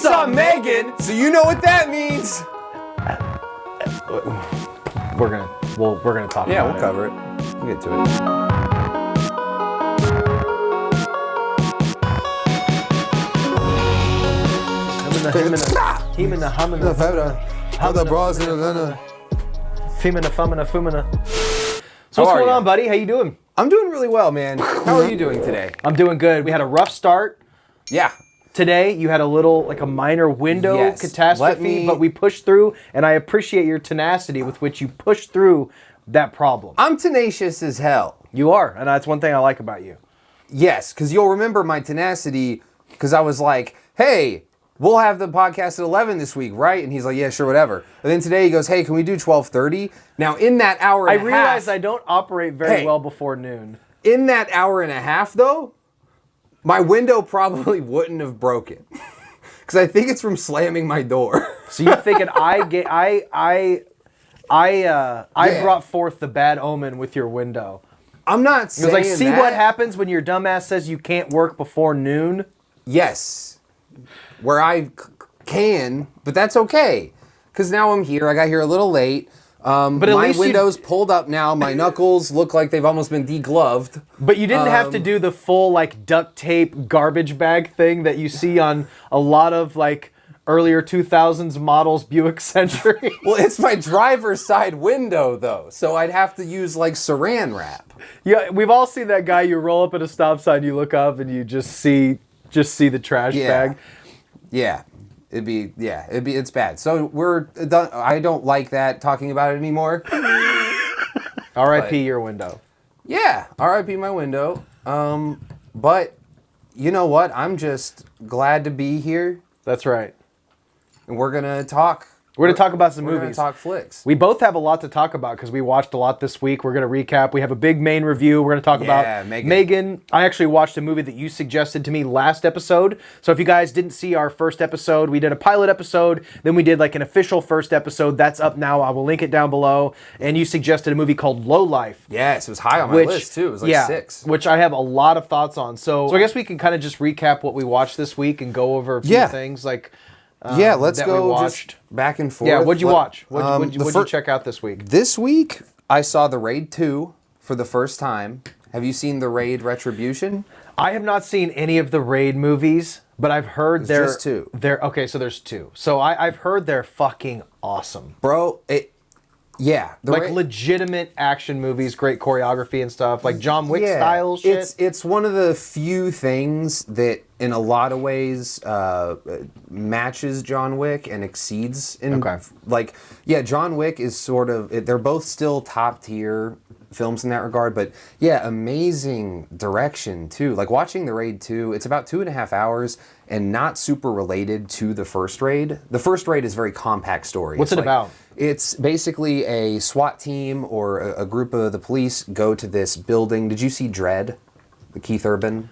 saw M3GAN, so you know what that means. We're gonna talk about it. Yeah, we'll cover it. We'll get to it. Hemina, humina, fumina. So what's going on, buddy? How you doing? I'm doing really well, man. How are you doing today? I'm doing good. We had a rough start. Yeah. Today, you had a minor window catastrophe, but we pushed through, and I appreciate your tenacity with which you pushed through that problem. I'm tenacious as hell. You are, and that's one thing I like about you. Yes, because you'll remember my tenacity, because I was like, hey, we'll have the podcast at 11 this week, right? And he's like, yeah, sure, whatever. And then today he goes, hey, can we do 12:30? Now, in that hour and a half... I realize I don't operate very well before noon. In that hour and a half, though, my window probably wouldn't have broken. Because I think it's from slamming my door. So you're thinking I brought forth the bad omen with your window. I'm not saying it was like, see what happens when your dumbass says you can't work before noon? Yes. Where I can, but that's okay. Because now I'm here. I got here a little late. But at least my window's pulled up now. My knuckles look like they've almost been degloved. But you didn't have to do the full like duct tape garbage bag thing that you see on a lot of like earlier 2000s models Buick Century. Well, it's my driver's side window though, so I'd have to use like saran wrap. Yeah, we've all seen that guy. You roll up at a stop sign, you look up, and you just see the trash bag. Yeah. It's bad. So we're done. I don't like that talking about it anymore. R.I.P. your window. Yeah, R.I.P. my window. But you know what? I'm just glad to be here. That's right. And we're gonna talk. We're going to talk about some movies. We're going to talk flicks. We both have a lot to talk about because we watched a lot this week. We're going to recap. We have a big main review. We're going to talk about M3GAN. I actually watched a movie that you suggested to me last episode. So if you guys didn't see our first episode, we did a pilot episode. Then we did like an official first episode. That's up now. I will link it down below. And you suggested a movie called Low Life. Yes, it was high on my list too. It was like 6. Which I have a lot of thoughts on. So I guess we can kind of just recap what we watched this week and go over a few things like... let's go just back and forth. Yeah, what'd you watch? What'd you check out this week? This week, I saw The Raid 2 for the first time. Have you seen The Raid Retribution? I have not seen any of the Raid movies, but I've heard they're... just 2. Okay, so there's 2. So I've heard they're fucking awesome. Bro, like legitimate action movies, great choreography and stuff, like John Wick style shit. It's one of the few things that, in a lot of ways, matches John Wick and exceeds. John Wick is sort of. They're both still top tier films in that regard, but amazing direction too. Like watching The Raid 2, it's about 2.5 hours and not super related to the first Raid. The first Raid is a very compact story. What's it about? It's basically a SWAT team or a group of the police go to this building. Did you see Dredd? The Keith Urban?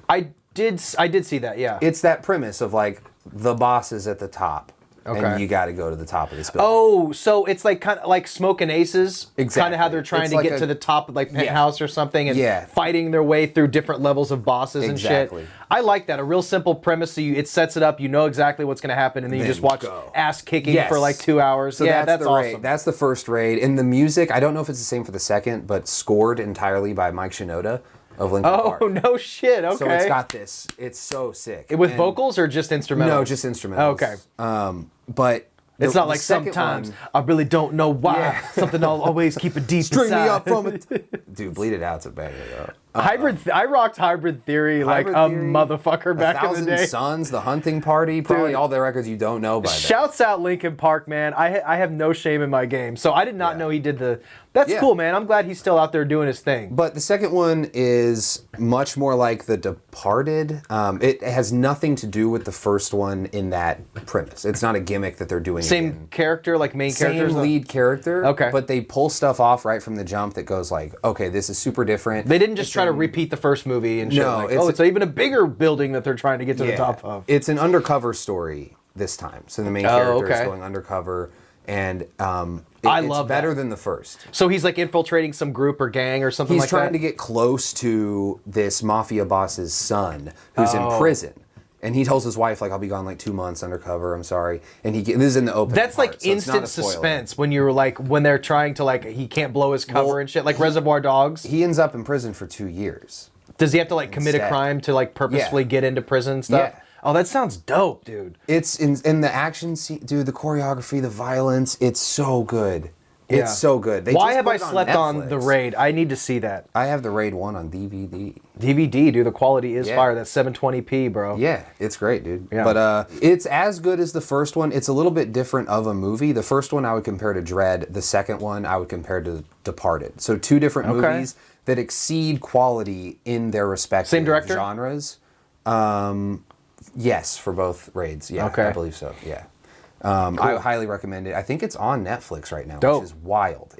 I did see that, yeah. It's that premise of like the boss is at the top. Okay. And you got to go to the top of this building. Oh, so it's like kind of like Smoking Aces. Exactly. Kind of how they're trying to get to the top of like penthouse or something and fighting their way through different levels of bosses and shit. I like that. A real simple premise. So it sets it up. You know exactly what's going to happen, and then you just watch ass kicking for like 2 hours. So that's awesome. Raid. That's the first Raid. And the music, I don't know if it's the same for the second, but scored entirely by Mike Shinoda of Linkin Park. Oh, no shit. Okay. So it's got this. It's so sick. With vocals or just instrumentals? No, just instrumentals. Okay. But it's not like sometimes I really don't know why. Yeah. Something I'll always keep it deep String inside. me up from it. Dude, Bleed It Out's a banger, though. I rocked Hybrid Theory like a motherfucker back in the day. 1,000 Suns, The Hunting Party, probably all the records you don't know by then. Shouts out Linkin Park, man. I have no shame in my game. So I did not know he did the... That's cool, man. I'm glad he's still out there doing his thing. But the second one is much more like The Departed. It has nothing to do with the first one in that premise. It's not a gimmick that they're doing Same character, like main characters? Same lead character. Okay. But they pull stuff off right from the jump that goes like, okay, this is super different. They didn't just try to repeat the first movie and shit. No, it's even a bigger building that they're trying to get to the top of. It's an undercover story this time. So the main character is going undercover, and it's better than the first. So he's like infiltrating some group or gang or something like that? He's trying to get close to this mafia boss's son who's in prison. And he tells his wife, like, I'll be gone like 2 months undercover. I'm sorry. And this is in the open. That's part, like instant suspense when you're like, when they're trying to like, he can't blow his cover and shit, like Reservoir Dogs. He ends up in prison for 2 years. Does he have to like commit a crime to like purposefully get into prison and stuff? Yeah. Oh, that sounds dope, dude. It's in the action scene, dude, the choreography, the violence, it's so good. It's so good. Why have I slept on The Raid? I need to see that. I have The Raid 1 on DVD. DVD, dude. The quality is fire. That's 720p, bro. Yeah, it's great, dude. Yeah. But it's as good as the first one. It's a little bit different of a movie. The first one I would compare to Dread. The second one I would compare to Departed. So 2 different movies that exceed quality in their respective genres. Yes, for both Raids. Yeah, I believe so. Yeah. Cool. I highly recommend it. I think it's on Netflix right now, which is wild.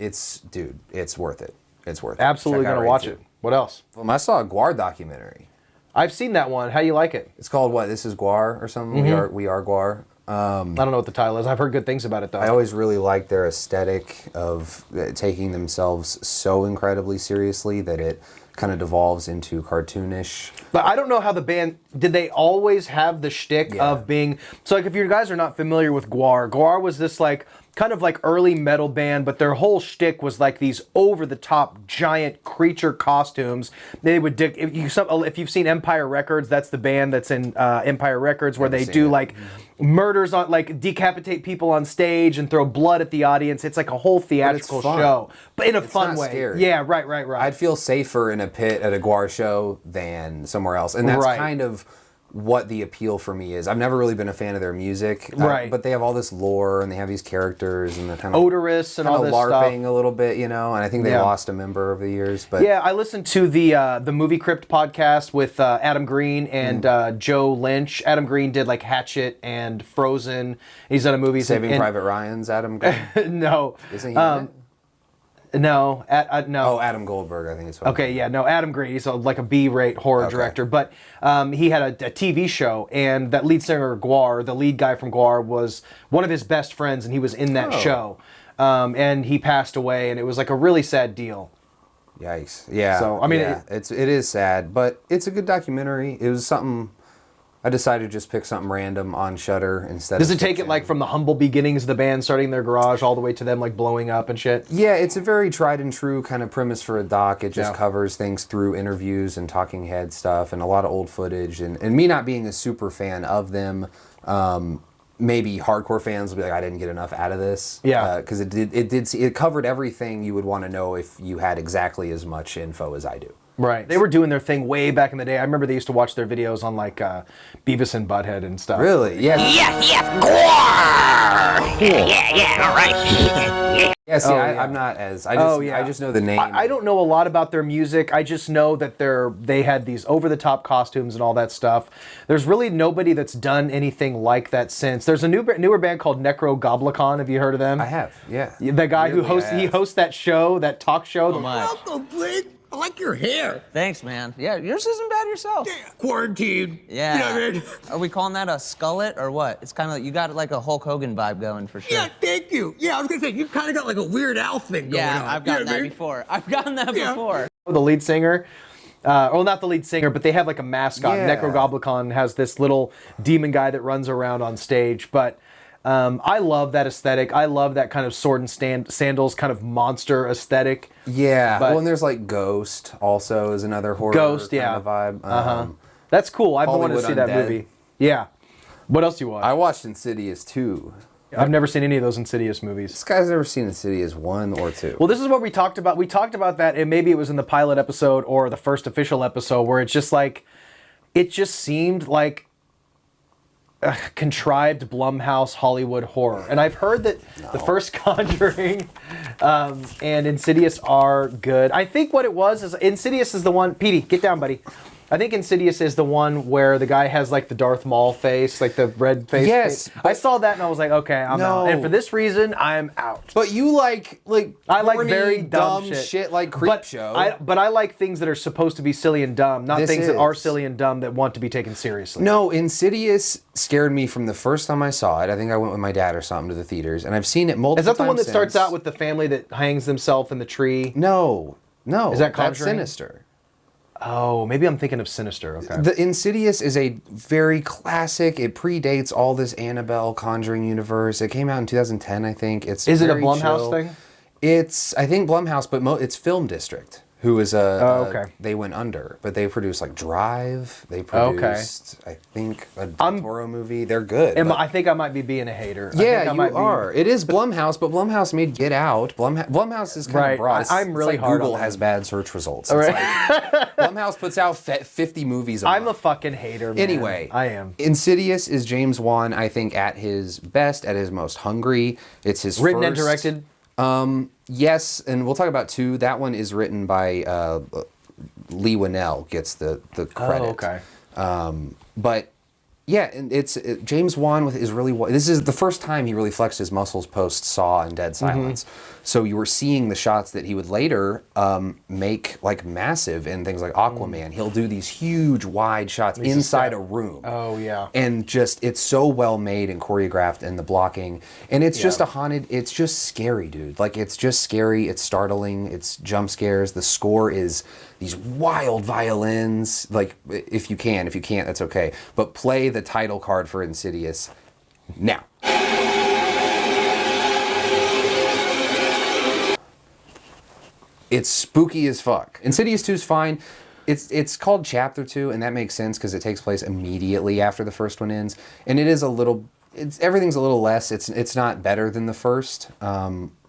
Dude, it's worth it. It's worth it. Absolutely gonna watch it. What else? I saw a Gwar documentary. I've seen that one. How do you like it? It's called what? This is Gwar or something? We are Gwar. I don't know what the title is. I've heard good things about it though. I always really like their aesthetic of taking themselves so incredibly seriously that it kind of devolves into cartoonish. But I don't know how the band, did they always have the shtick of being, so like if you guys are not familiar with Gwar, Gwar was this like, kind of like early metal band, but their whole shtick was like these over-the-top giant creature costumes. They would if you've seen Empire Records, that's the band that's in Empire Records where they do like murders on, like decapitate people on stage and throw blood at the audience. It's like a whole theatrical show, but in a fun way. Scary. Yeah, right. I'd feel safer in a pit at a Gwar show than somewhere else, and that's kind of what the appeal for me is. I've never really been a fan of their music, but they have all this lore and they have these characters and they're kind of odorous and all this LARPing stuff. A little bit, and I think they lost a member over the years. But yeah, I listened to the Movie Crypt podcast with Adam Green and Joe Lynch. Adam Green did like Hatchet and Frozen. He's done a movie Saving Private Ryan's Adam Green. No, isn't he in it? No, no. Oh, Adam Goldberg, I think it's what. Okay, no, Adam Green. He's like a B-rate horror director, but he had a TV show, and that lead singer Gwar, the lead guy from Gwar, was one of his best friends, and he was in that show, and he passed away, and it was like a really sad deal. Yikes! Yeah. So I mean, it is sad, but it's a good documentary. It was something. I decided to just pick something random on Shudder instead. Does it take it like from the humble beginnings of the band starting in their garage all the way to them like blowing up and shit? Yeah, it's a very tried and true kind of premise for a doc. It just covers things through interviews and talking head stuff and a lot of old footage. And me not being a super fan of them, maybe hardcore fans will be like, I didn't get enough out of this. Yeah. Because it covered everything you would want to know if you had exactly as much info as I do. Right. They were doing their thing way back in the day. I remember they used to watch their videos on like Beavis and Butthead and stuff. Really? Yeah. Yes, Gwar! Cool. Yeah, all right. Yeah, see, I'm not as... I just know the name. I don't know a lot about their music. I just know that they had these over-the-top costumes and all that stuff. There's really nobody that's done anything like that since. There's a newer band called M3GAN. Have you heard of them? I have, yeah. The guy who hosts that show, that talk show. Welcome, Blake. I like your hair. Thanks, man. Yeah, yours isn't bad yourself. Yeah, quarantine. Yeah. You know what I mean? Are we calling that a skullet or what? It's kind of like, you got like a Hulk Hogan vibe going for sure. Yeah, thank you. Yeah, I was gonna say, you kind of got like a Weird Al thing going on. Yeah, I've gotten that before. I've gotten that before. The lead singer, well, not the lead singer, but they have like a mascot. M3GAN has this little demon guy that runs around on stage, but I love that aesthetic. I love that kind of sword and sandals kind of monster aesthetic. Yeah. Well, and there's like Ghost also is another horror kind of vibe. That's cool. I've been wanting to see Hollywood that Undead. movie. Yeah. What else you watch? I watched Insidious 2. I've never seen any of those Insidious movies. This guy's never seen Insidious 1 or 2. Well, this is what we talked about. We talked about that, and maybe it was in the pilot episode or the first official episode, where it's just like, it just seemed like a contrived Blumhouse Hollywood horror. And I've heard that the first Conjuring and Insidious are good. I think what it was is Insidious is the one. Petey, get down, buddy. I think Insidious is the one where the guy has like the Darth Maul face, like the red face. Yes. I saw that and I was like, okay, I'm out. And for this reason, I'm out. But you like I like corny, very dumb shit like Creepshow. But I like things that are supposed to be silly and dumb, not things that are silly and dumb that want to be taken seriously. No, Insidious scared me from the first time I saw it. I think I went with my dad or something to the theaters, and I've seen it multiple times. Is that the one that since. starts out with the family that hangs themselves in the tree? No. Is that Conjuring? That's Sinister. Oh, maybe I'm thinking of Sinister. Okay. The Insidious is a very classic. It predates all this Annabelle Conjuring universe. It came out in 2010, I think. Is it a Blumhouse thing? It's, I think, Blumhouse, but it's Film District, who is they went under, but they produced like Drive. They produced, I think, a Del Toro movie. They're good. I think I might be being a hater. Yeah, you are. It is Blumhouse, but Blumhouse made Get Out. Blumhouse is kind of broad. I'm really like hard Google on has bad search results. It's like Blumhouse puts out 50 movies a month. I'm a fucking hater, man. Anyway, I am. Insidious is James Wan, I think, at his best, at his most hungry. It's his written first, and directed. Yes, and we'll talk about 2. That one is written by Lee Winnell, gets the credit. Oh, okay. But yeah, and James Wan is really. This is the first time he really flexed his muscles post Saw and Dead Silence. So you were seeing the shots that he would later make like massive in things like Aquaman. He'll do these huge wide shots inside a room. Oh yeah. And just it's so well made and choreographed, and the blocking, and it's just a haunted. It's just scary, dude. Like it's just scary. It's startling. It's jump scares. The score is these wild violins. Like if you can't, that's okay. But play the title card for Insidious now. It's spooky as fuck. Insidious 2 is fine. It's called Chapter 2, and that makes sense because it takes place immediately after the first one ends. And it is everything's a little less. It's not better than the first.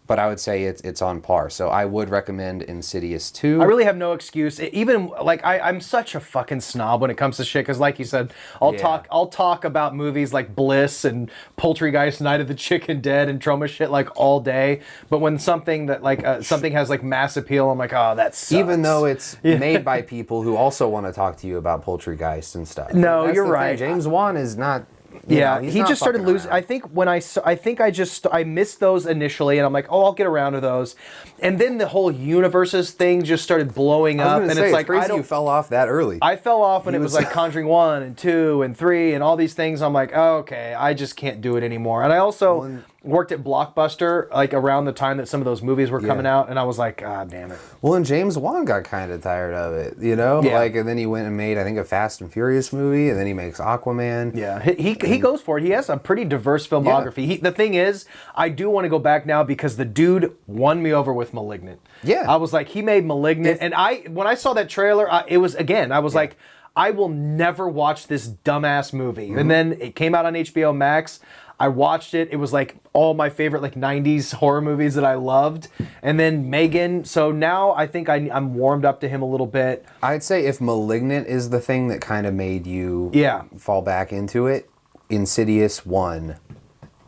But I would say it's on par. So I would recommend Insidious 2. I really have no excuse. Even like I'm such a fucking snob when it comes to shit. Because like you said, I'll talk about movies like Bliss and Poultrygeist, Night of the Chicken Dead, and trauma shit like all day. But when something that like something has like mass appeal, I'm like, oh, that sucks. Even though it's made by people who also want to talk to you about Poultrygeist and stuff. No, you're right. James Wan is not. Yeah, he just started losing. I think I missed those initially, and I'm like, oh, I'll get around to those. And then the whole universes thing just started blowing up, and it's like crazy you fell off that early. I fell off when it was like Conjuring 1 and 2 and 3 and all these things. I'm like, oh, okay, I just can't do it anymore. And I also worked at Blockbuster like around the time that some of those movies were coming out, and I was like, God damn it. Well, and James Wan got kind of tired of it, you know? Yeah. Like, and then he went and made, I think, a Fast and Furious movie, and then he makes Aquaman. Yeah, he goes for it. He has a pretty diverse filmography. Yeah. The thing is, I do want to go back now because the dude won me over with Malignant. Yeah. I was like, he made Malignant, and when I saw that trailer, I was like, I will never watch this dumbass movie. And then it came out on HBO Max. I watched it. It was like all my favorite like 90s horror movies that I loved. And then M3GAN. So now I think I'm warmed up to him a little bit. I'd say if Malignant is the thing that kind of made you fall back into it, Insidious won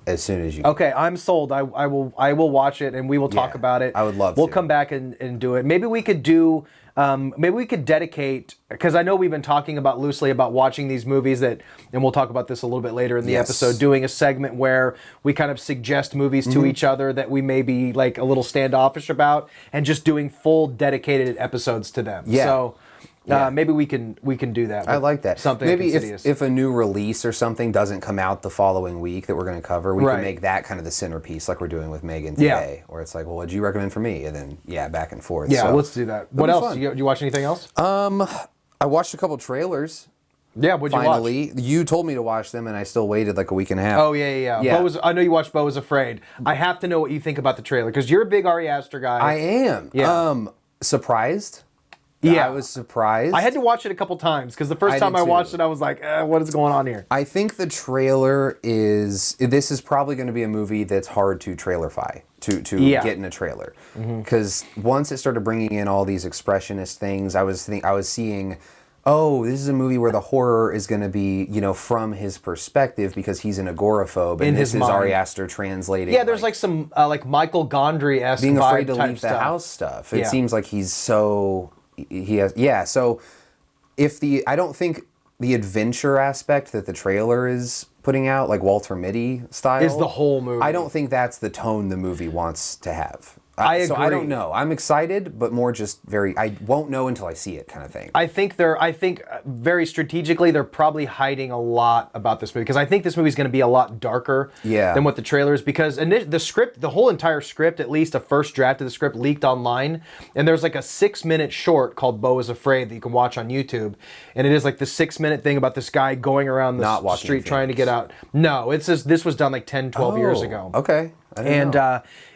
as soon as you. Okay, I'm sold. I will watch it and we will talk about it. I would love We'll to. come back and do it. Maybe we could do... maybe we could dedicate, because I know we've been talking about loosely about watching these movies and we'll talk about this a little bit later in the episode, doing a segment where we kind of suggest movies to each other that we may be like a little standoffish about, and just doing full dedicated episodes to them. Yeah. So maybe we can do that. I like that. Something maybe Insidious. if a new release or something doesn't come out the following week that we're going to cover, we can make that kind of the centerpice, like we're doing with M3GAN today, where it's like, well, what'd you recommend for me? And then back and forth. Yeah, so, let's do that. What else? Did you watch anything else? I watched a couple trailers. Yeah, what'd you watch? Finally, you told me to watch them, and I still waited like a week and a half. Oh yeah. I know you watched Beau Was Afraid. I have to know what you think about the trailer because you're a big Ari Aster guy. I am. Yeah. Surprised. Yeah, I was surprised. I had to watch it a couple times because the first time I watched it, I was like, what is going on here? I think the trailer this is probably going to be a movie that's hard to trailerify, to get in a trailer. Because once it started bringing in all these expressionist things, I was seeing, oh, this is a movie where the horror is going to be, from his perspective because he's an agoraphobe, and this is Ari Aster translating. Yeah, there's like some like Michael Gondry-esque being afraid to type leave the stuff. house stuff. It seems like he's so... So I don't think the adventure aspect that the trailer is putting out, like Walter Mitty style, is the whole movie. I don't think that's the tone the movie wants to have. I agree. So I don't know. I'm excited, but more just I won't know until I see it kind of thing. I think very strategically, they're probably hiding a lot about this movie because I think this movie is going to be a lot darker than what the trailer is because the script, the whole entire script, at least a first draft of the script leaked online, and there's like a 6-minute short called Beau is Afraid that you can watch on YouTube, and it is like the 6-minute thing about this guy going around the street trying to get out. No, this was done like 10, 12 years ago. Okay.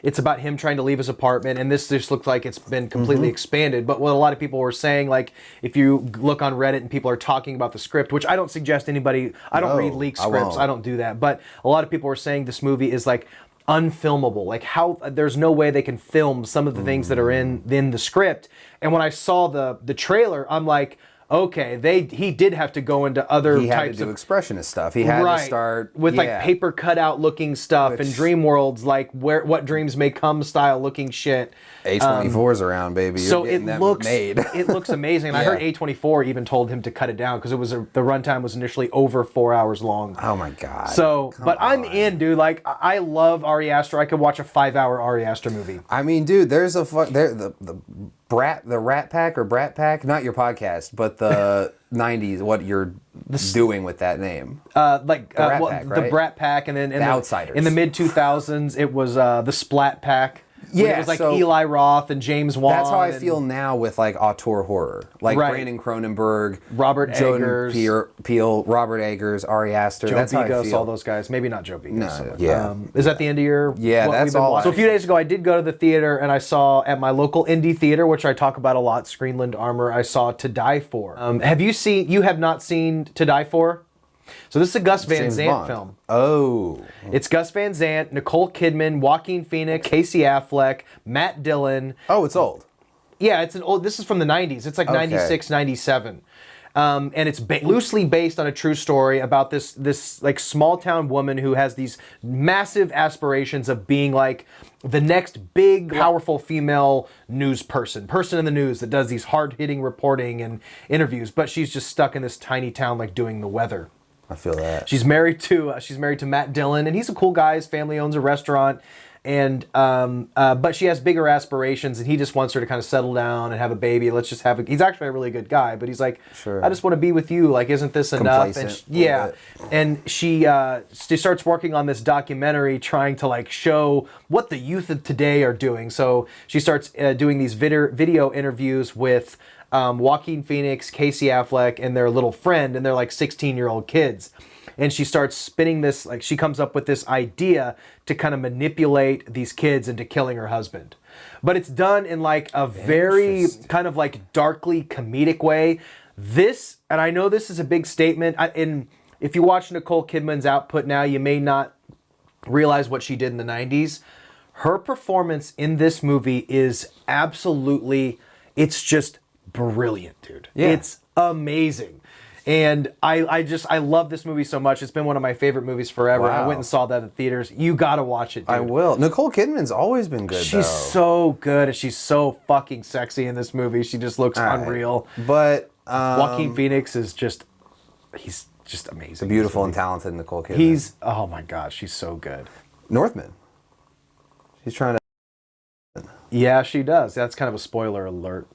It's about him trying to leave his apartment, and this just looked like it's been completely expanded. But what a lot of people were saying, like if you look on Reddit and people are talking about the script, which I don't suggest anybody, I don't read leaked scripts, I don't do that. But a lot of people were saying this movie is like unfilmable, like how there's no way they can film some of the things that are in the script. And when I saw the trailer, I'm like, okay, he did have to go into other types types of of expressionist stuff. He had to start with like paper cutout looking stuff and dream worlds, like what dreams may come style looking shit. A24's around, baby. You're so it looks amazing. And I heard A24 even told him to cut it down because the runtime was initially over 4 hours long. Oh my god. So, I'm in, dude. Like I love Ari Aster. I could watch a 5-hour Ari Aster movie. I mean, dude, there's the Rat Pack or Brat Pack, not your podcast, but the 90s, what you're doing with that name. The Brat Pack, and then the Outsiders. In the mid 2000s, it was the Splat Pack. Yeah, it was like Eli Roth and James Wan. That's how I feel now with like auteur horror, like Brandon Cronenberg, Robert Jordan Peele, Robert Eggers, Ari Aster. Joe that's Begos, how I feel. all those guys. Maybe not Joe Begos. No, is that the end of your? Yeah, that's all. So a few days ago, I did go to the theater and I saw at my local indie theater, which I talk about a lot, Screenland Armor. I saw To Die For. You have not seen To Die For? So this is a Gus Van Sant film. Oh. It's Gus Van Sant, Nicole Kidman, Joaquin Phoenix, Casey Affleck, Matt Dillon. Oh, it's old. Yeah, this is from the 90s. It's like 96, 97. And it's loosely based on a true story about this like small town woman who has these massive aspirations of being like the next big, powerful female person in the news that does these hard-hitting reporting and interviews, but she's just stuck in this tiny town like doing the weather. I feel that. She's married to Matt Dillon, and he's a cool guy. His family owns a restaurant, and but she has bigger aspirations, and he just wants her to kind of settle down and have a baby. He's actually a really good guy, but he's like, I just want to be with you. Like, isn't this enough? And she starts working on this documentary trying to like show what the youth of today are doing. So she starts doing these video interviews with Joaquin Phoenix, Casey Affleck, and their little friend, and they're like 16-year-old kids. And she starts spinning this, like she comes up with this idea to kind of manipulate these kids into killing her husband. But it's done in like a very kind of like darkly comedic way. And I know this is a big statement, and if you watch Nicole Kidman's output now, you may not realize what she did in the 90s. Her performance in this movie is absolutely, it's just brilliant, dude. Yeah. It's amazing. And I love this movie so much. It's been one of my favorite movies forever. Wow. I went and saw that at theaters. You gotta watch it, dude. I will. Nicole Kidman's always been good, She's so good, and she's so fucking sexy in this movie. She just looks unreal. But Joaquin Phoenix is he's just amazing. Beautiful and talented Nicole Kidman. Oh my gosh, she's so good. Northman. She's trying to... Yeah, she does. That's kind of a spoiler alert.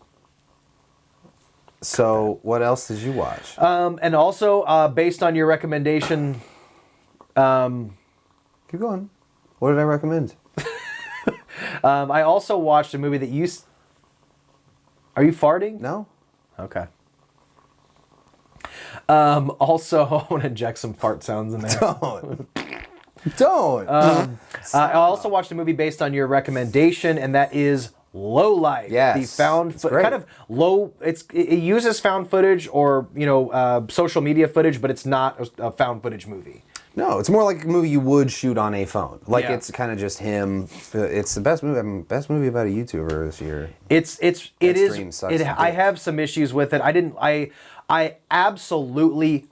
So, what else did you watch? And also, based on your recommendation... Keep going. What did I recommend? I also watched a movie that you... Are you farting? No. Okay. Also, I want to inject some fart sounds in there. Don't. I also watched a movie based on your recommendation, and that is Low Life. Yes, the kind of low. It uses found footage or social media footage, but it's not a found footage movie. No, it's more like a movie you would shoot on a phone. Like it's kind of just him. It's the best movie. Best movie about a YouTuber this year. It is. I have some issues with it. I absolutely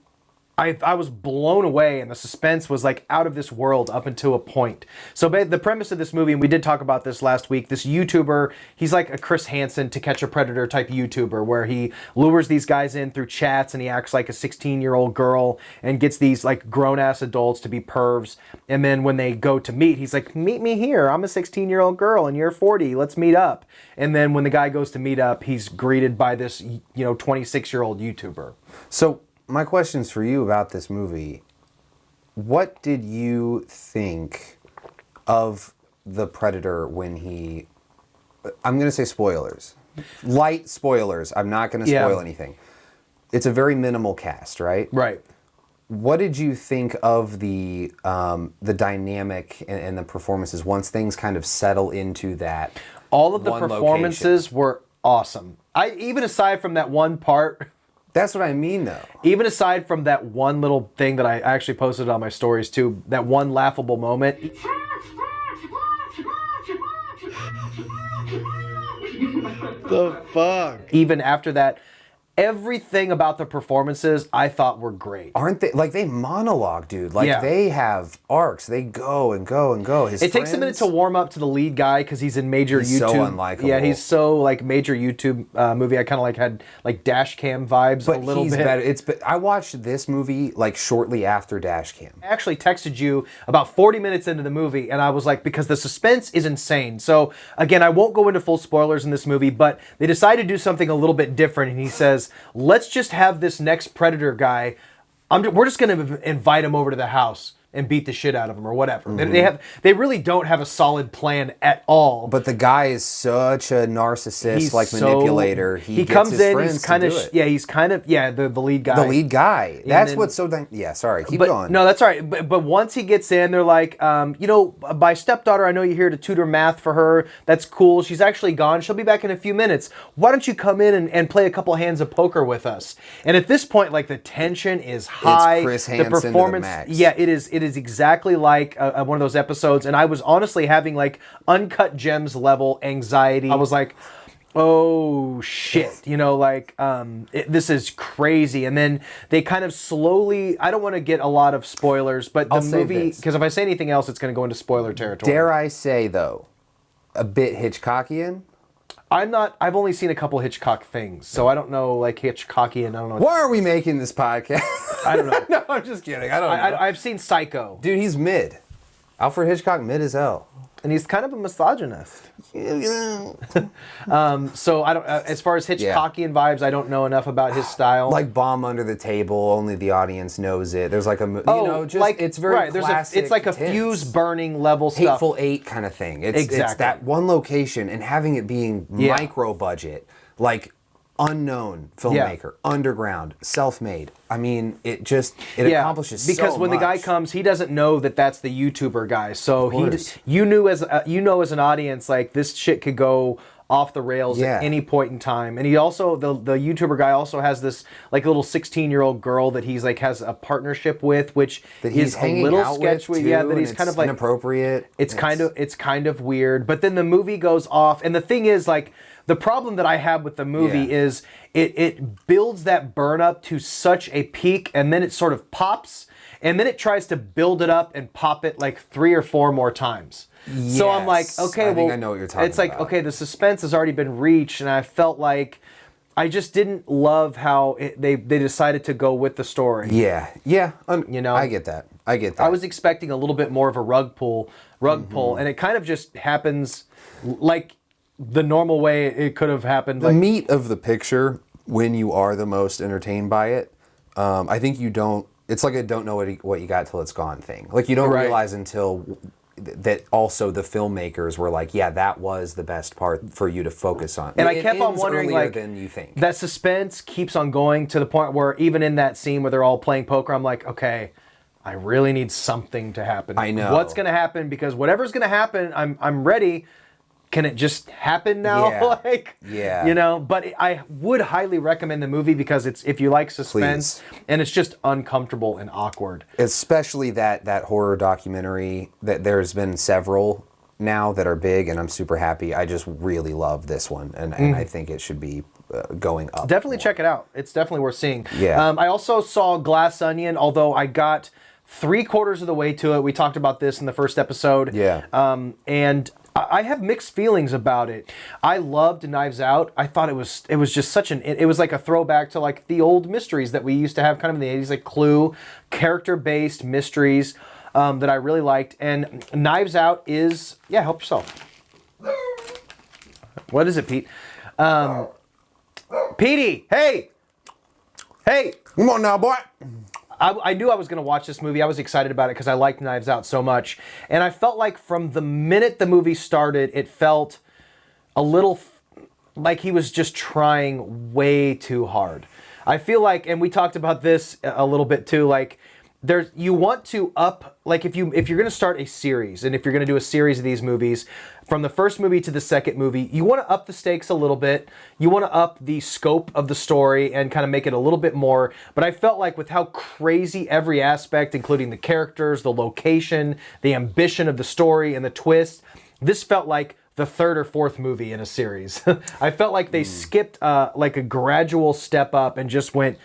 I was blown away, and the suspense was like out of this world up until a point. So the premise of this movie, and we did talk about this last week, this YouTuber, he's like a Chris Hansen To Catch a Predator type YouTuber, where he lures these guys in through chats and he acts like a 16-year-old girl and gets these like grown-ass adults to be pervs. And then when they go to meet, he's like, meet me here. I'm a 16-year-old girl and you're 40. Let's meet up. And then when the guy goes to meet up, he's greeted by this, 26-year-old YouTuber. So my question's for you about this movie. What did you think of the Predator when he... I'm going to say spoilers. Light spoilers. I'm not going to spoil anything. It's a very minimal cast, right? Right. What did you think of the dynamic and the performances once things kind of settle into that? All of the performances were awesome. Even aside from that one part... That's what I mean, though. Even aside from that one little thing that I actually posted on my stories, too, that one laughable moment. The fuck? Even after that, everything about the performances I thought were great. Aren't they? Like, they monologue, dude. Like, they have arcs. They go and go and go. It takes a minute to warm up to the lead guy because he's in major YouTube. He's so unlikable. Yeah, he's so, like, major YouTube movie. I kind of, like, had, like, dash cam vibes a little bit. Better. I watched this movie, like, shortly after dash cam. I actually texted you about 40 minutes into the movie, and I was like, because the suspense is insane. So, again, I won't go into full spoilers in this movie, but they decided to do something a little bit different, and he says, let's just have this next Predator guy. We're just going to invite him over to the house and beat the shit out of him or whatever. Mm-hmm. They really don't have a solid plan at all. But the guy is such a narcissist, manipulator. He comes in, he's kind of the lead guy. The lead guy. That's what's so sorry, keep going. No, that's all right. But once he gets in, they're like, my stepdaughter, I know you're here to tutor math for her. That's cool. She's actually gone. She'll be back in a few minutes. Why don't you come in and play a couple hands of poker with us? And at this point, like, the tension is high. It's Chris Hansen the performance, to the max. Yeah, it is. It is exactly like one of those episodes, and I was honestly having like Uncut Gems level anxiety. I was like, oh shit, this is crazy. And then they kind of slowly, I don't want to get a lot of spoilers, but the movie, because if I say anything else, it's going to go into spoiler territory. Dare I say, though, a bit Hitchcockian? I've only seen a couple Hitchcock things, so I don't know, like, Hitchcockian, I don't know. Why are we making this podcast? I don't know. No, I'm just kidding. I don't know. I've seen Psycho. Dude, he's mid. Alfred Hitchcock, mid as hell. And he's kind of a misogynist. So I don't. As far as Hitchcockian vibes, I don't know enough about his style. Like Bomb Under the Table, only the audience knows it. There's like it's very classic. It's like a fuse burning level stuff. Hateful Eight kind of thing. It's that one location and having it being micro budget, like unknown filmmaker, underground, self-made. I mean, it accomplishes so much. Because when the guy comes, he doesn't know that that's the YouTuber guy. So you knew as an audience, like, this shit could go off the rails at any point in time. And he also, the YouTuber guy also has this like little 16-year-old girl that he's like has a partnership with, which that he's a little sketch with. Yeah, that he's kind of like inappropriate. It's kind of weird. But then the movie goes off, and the thing is, like, the problem that I have with the movie is it builds that burn up to such a peak, and then it sort of pops, and then it tries to build it up and pop it like 3 or 4 more times. Yes. So I'm like, okay, I think I know what you're talking about. It's like, okay, the suspense has already been reached, and I felt like I just didn't love how they decided to go with the story. Yeah. I get that. I was expecting a little bit more of a rug pull, and it kind of just happens like the normal way it could have happened. The meat of the picture, when you are the most entertained by it, I think you don't. It's like a don't know what you got till it's gone thing. Like, you don't realize until that also the filmmakers were like, yeah, that was the best part for you to focus on. And I kept on wondering, like, than you think. That suspense keeps on going to the point where even in that scene where they're all playing poker, I'm like, okay, I really need something to happen. I know. What's going to happen? Because whatever's going to happen, I'm ready. Can it just happen now? Yeah. But I would highly recommend the movie because it's, if you like suspense, and it's just uncomfortable and awkward. Especially that horror documentary, that there's been several now that are big, and I'm super happy. I just really love this one, and I think it should be going up. Definitely check it out. It's definitely worth seeing. Yeah. I also saw Glass Onion, although I got 3/4 of the way to it. We talked about this in the first episode. Yeah. And I have mixed feelings about it. I loved Knives Out. I thought it was just such it was like a throwback to like the old mysteries that we used to have kind of in the 80s, like Clue, character-based mysteries that I really liked. And Knives Out is, yeah, help yourself. What is it, Pete? Petey, hey! Hey! Come on now, boy! I knew I was going to watch this movie. I was excited about it because I liked Knives Out so much. And I felt like from the minute the movie started, it felt a little like he was just trying way too hard. I feel like, and we talked about this a little bit too, like you want to up, like if you're going to start a series, and if you're going to do a series of these movies, from the first movie to the second movie, you want to up the stakes a little bit. You want to up the scope of the story and kind of make it a little bit more. But I felt like with how crazy every aspect, including the characters, the location, the ambition of the story, and the twist, this felt like the third or fourth movie in a series. I felt like they skipped like a gradual step up and just went...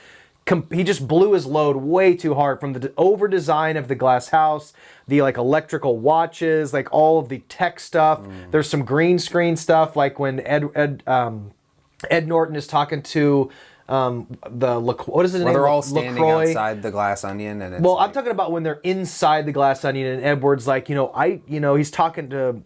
He just blew his load way too hard, from the over design of the glass house, the like electrical watches, like all of the tech stuff. There's some green screen stuff, like when Ed Norton is talking to what is his name? They're all standing LaCroix. outside the Glass Onion, and it's well, I'm talking about when they're inside the Glass Onion, and Edward's like, he's talking to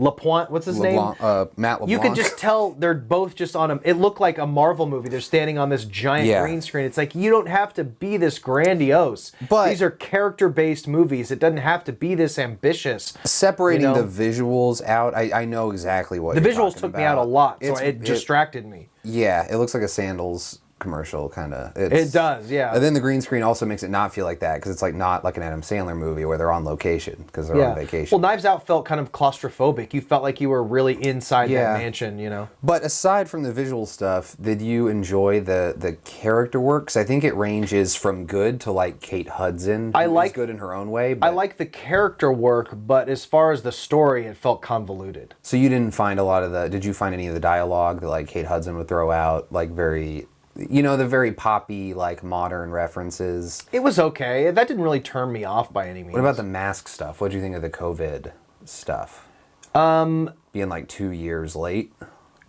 LaPointe, what's his name? Matt LeBlanc. You can just tell they're both just on it looked like a Marvel movie. They're standing on this giant green screen. It's like, you don't have to be this grandiose. But these are character-based movies. It doesn't have to be this ambitious. Separating the visuals out, I know exactly what the you're visuals talking took about. me out a lot, so it distracted me. Yeah, it looks like a Sandals commercial, kind of. It does, yeah. And then the green screen also makes it not feel like that, because it's like not like an Adam Sandler movie where they're on location because they're on vacation. Well, Knives Out felt kind of claustrophobic. You felt like you were really inside that mansion, But aside from the visual stuff, did you enjoy the character work? Because I think it ranges from good to like Kate Hudson. I like good in her own way. I like the character work, but as far as the story, it felt convoluted. So you didn't find a lot of did you find any of the dialogue that like Kate Hudson would throw out, like very... the very poppy, like, modern references? It was okay. That didn't really turn me off by any means. What about the mask stuff? What do you think of the COVID stuff? Being like 2 years late?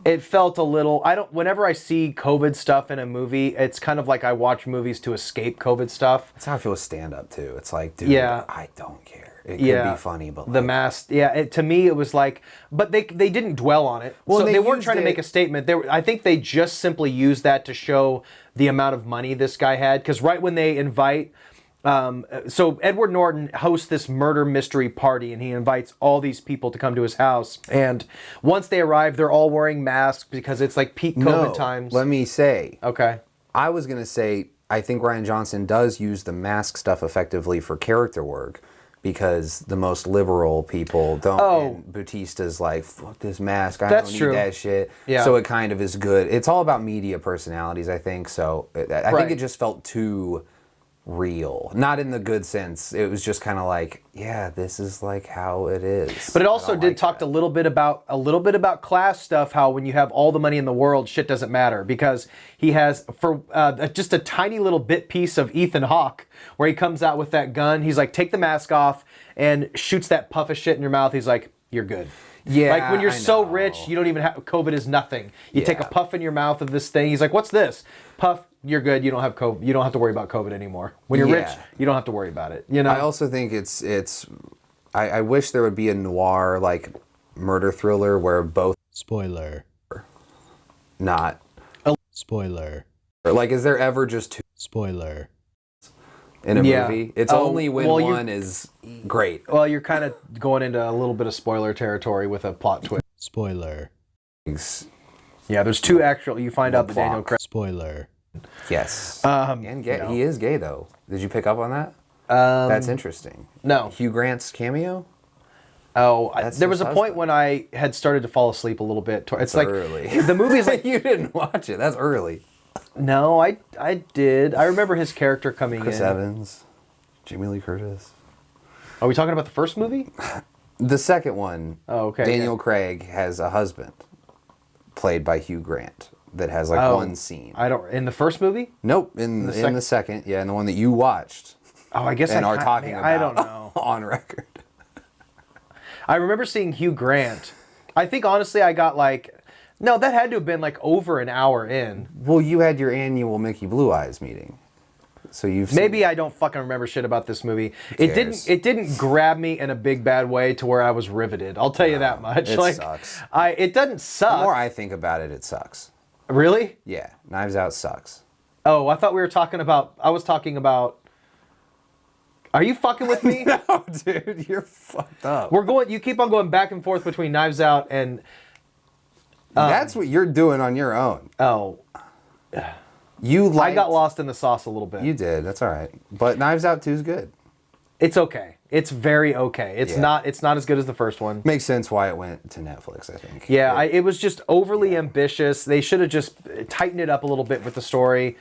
It felt a little... Whenever I see COVID stuff in a movie, it's kind of like I watch movies to escape COVID stuff. That's how I feel with stand-up, too. It's like, dude, I don't care. It could be funny, but like... The mask... Yeah, to me, it was like... But they didn't dwell on it. Well, so they weren't trying to make a statement. I think they just simply used that to show the amount of money this guy had. Because right when they invite... so Edward Norton hosts this murder mystery party, and he invites all these people to come to his house. And once they arrive, they're all wearing masks because it's like peak COVID times. Let me say. Okay. I was going to say, I think Rian Johnson does use the mask stuff effectively for character work, because the most liberal people don't. And Bautista's like, fuck this mask, I don't need that shit. Yeah. So it kind of is good. It's all about media personalities, I think. So I think it just felt too real, not in the good sense. It was just kind of like, yeah, this is like how it is. But it also did talk a little bit about class stuff. How when you have all the money in the world, shit doesn't matter, because he has just a tiny little bit piece of Ethan Hawke where he comes out with that gun. He's like, take the mask off, and shoots that puff of shit in your mouth. He's like, you're good. Yeah, like when you're so rich, you don't even have COVID is nothing. You take a puff in your mouth of this thing. He's like, what's this? Puff. You're good. You don't have COVID. You don't have to worry about COVID anymore. When you're rich, you don't have to worry about it. I also think it's. I wish there would be a noir like murder thriller where both. Spoiler. Not. Spoiler. Like, is there ever just two? Spoiler. In a movie, it's only when one is great. Well, you're kind of going into a little bit of spoiler territory with a plot twist. Spoiler. Yeah, there's two actual. You find out the Daniel Craig. Spoiler. Yes. And gay. He is gay, though. Did you pick up on that? That's interesting. No. Hugh Grant's cameo? Oh, there was a point when I had started to fall asleep a little bit. It's like early. The movie's like you didn't watch it. That's early. No, I did. I remember his character coming Chris in. Evans, Jamie Lee Curtis. Are we talking about the first movie? The second one. Oh, okay. Daniel Craig has a husband, played by Hugh Grant. that has like one scene. I don't in the first movie. Nope, in the second, yeah, and the one that you watched. Oh, I guess and are talking about. I don't know on record. I remember seeing Hugh Grant. I think honestly, I got like. No, that had to have been like over an hour in. Well, you had your annual Mickey Blue Eyes meeting. So you've maybe I don't fucking remember shit about this movie. It didn't grab me in a big bad way to where I was riveted. I'll tell you that much. It sucks. It doesn't suck. The more I think about it, it sucks. Really? Yeah, Knives Out sucks. Oh, I thought we were talking about. I was talking about. Are you fucking with me? No, dude, you're fucked up. You keep on going back and forth between Knives Out and. That's what you're doing on your own. Oh. I got lost in the sauce a little bit. You did. That's all right. But Knives Out 2 is good. It's okay. It's very okay. It's not as good as the first one. Makes sense why it went to Netflix, I think. Yeah, it was just overly ambitious. They should have just tightened it up a little bit with the story.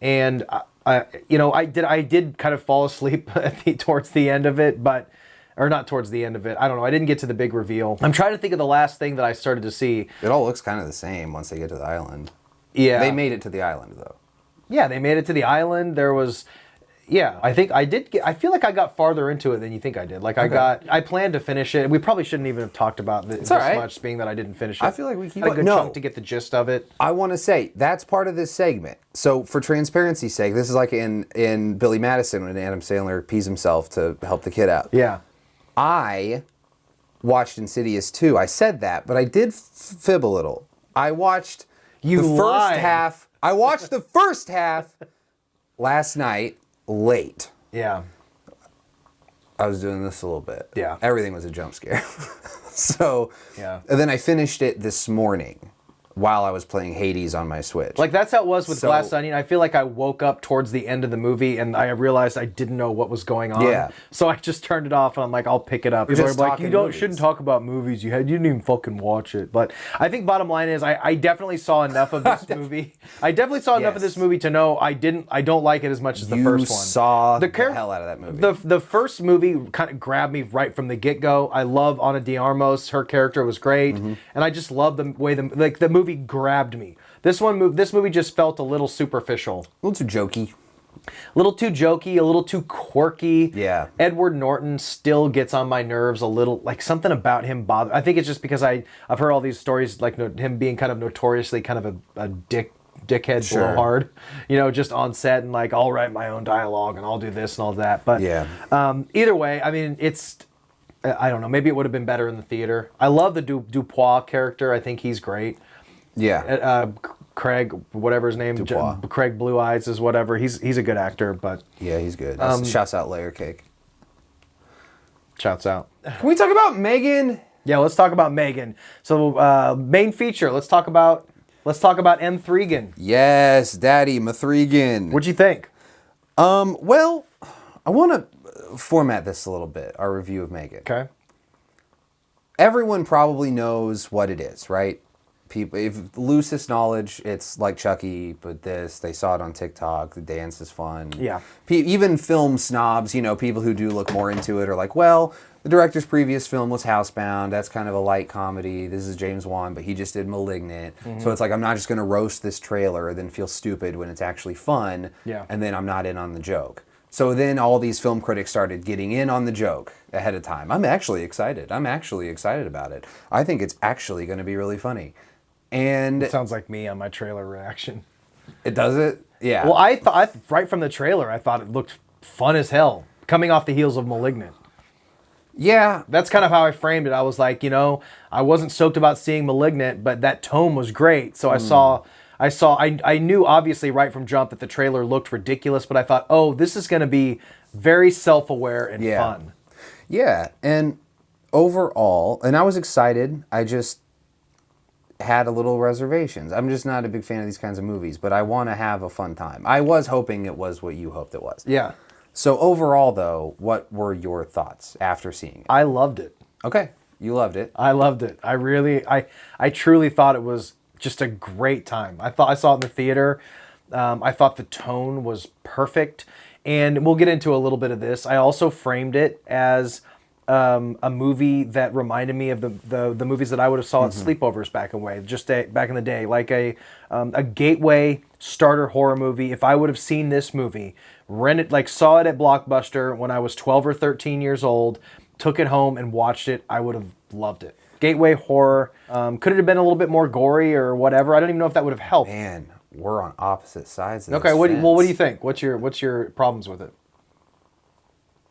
And I did kind of fall asleep towards the end of it, or not towards the end of it. I don't know. I didn't get to the big reveal. I'm trying to think of the last thing that I started to see. It all looks kind of the same once they get to the island. Yeah. They made it to the island, though. Yeah, they made it to the island. There was... Yeah, I think I did I feel like I got farther into it than you think I did. Like I planned to finish it. We probably shouldn't even have talked about this much, being that I didn't finish it. I feel like we keep a good chunk to get the gist of it. I want to say that's part of this segment. So for transparency's sake, this is like in Billy Madison when Adam Sandler pees himself to help the kid out. Yeah. I watched Insidious 2. I said that, but I did fib a little. I watched first half. I watched the first half last night late. Yeah. I was doing this a little bit. Yeah. Everything was a jump scare. So, yeah. And then I finished it this morning while I was playing Hades on my Switch. Like that's how it was with Glass Onion. I feel like I woke up towards the end of the movie and I realized I didn't know what was going on. Yeah. So I just turned it off and I'm like, I'll pick it up. People are like, shouldn't talk about movies. You didn't even fucking watch it. But I think bottom line is I definitely saw enough of this movie. I definitely saw enough of this movie to know I don't like it as much as the first one. You saw the hell out of that movie. The first movie kind of grabbed me right from the get-go. I love Ana de Armas. Her character was great. Mm-hmm. And I just love the way the movie grabbed me. This movie just felt a little superficial. A little too jokey. A little too jokey, a little too quirky. Yeah. Edward Norton still gets on my nerves a little. Like something about him bothers. I think it's just because I've heard all these stories, like him being kind of notoriously kind of a dickhead blowhard. Just on set and like, I'll write my own dialogue and I'll do this and all that. But either way, I mean, I don't know. Maybe it would have been better in the theater. I love the Dupois character. I think he's great. Yeah. Craig, whatever his name, Craig Blue Eyes is whatever. He's a good actor, but yeah, he's good. Shouts out Layer Cake. Shouts out. Can we talk about M3GAN? Yeah, let's talk about M3GAN. So main feature. Let's talk about M3GAN. Yes, Daddy M3GAN. What'd you think? Well, I want to format this a little bit. Our review of M3GAN. Okay. Everyone probably knows what it is, right? People, if loosest knowledge, it's like Chucky, but they saw it on TikTok. The dance is fun. Yeah. Even film snobs, people who do look more into it are like, well, the director's previous film was Housebound. That's kind of a light comedy. This is James Wan, but he just did Malignant. Mm-hmm. So it's like, I'm not just going to roast this trailer and then feel stupid when it's actually fun. Yeah. And then I'm not in on the joke. So then all these film critics started getting in on the joke ahead of time. I'm actually excited. About it. I think it's actually going to be really funny. And it sounds like me on my trailer reaction. It does it? Yeah. Well, I thought right from the trailer, I thought it looked fun as hell, coming off the heels of Malignant. Yeah. That's kind of how I framed it. I was like, I wasn't stoked about seeing Malignant, but that tone was great. So I knew obviously right from jump that the trailer looked ridiculous, but I thought, oh, this is going to be very self-aware and fun. Yeah. And overall, and I was excited. I just had a little reservations. I'm just not a big fan of these kinds of movies, but I want to have a fun time. I was hoping it was what you hoped it was. Yeah. So overall, though, what were your thoughts after seeing it? I loved it. Okay. You loved it. I loved it. I truly thought it was just a great time. I saw it in the theater. I thought the tone was perfect. And we'll get into a little bit of this. I also framed it as a movie that reminded me of the movies that I would have saw at sleepovers back in the day, like a gateway starter horror movie. If I would have seen this movie, saw it at Blockbuster when I was 12 or 13 years old, took it home and watched it, I would have loved it. Gateway horror. Could it have been a little bit more gory or whatever? I don't even know if that would have helped. Man, we're on opposite sides of this Okay, what do fence. you think? What's your problems with it?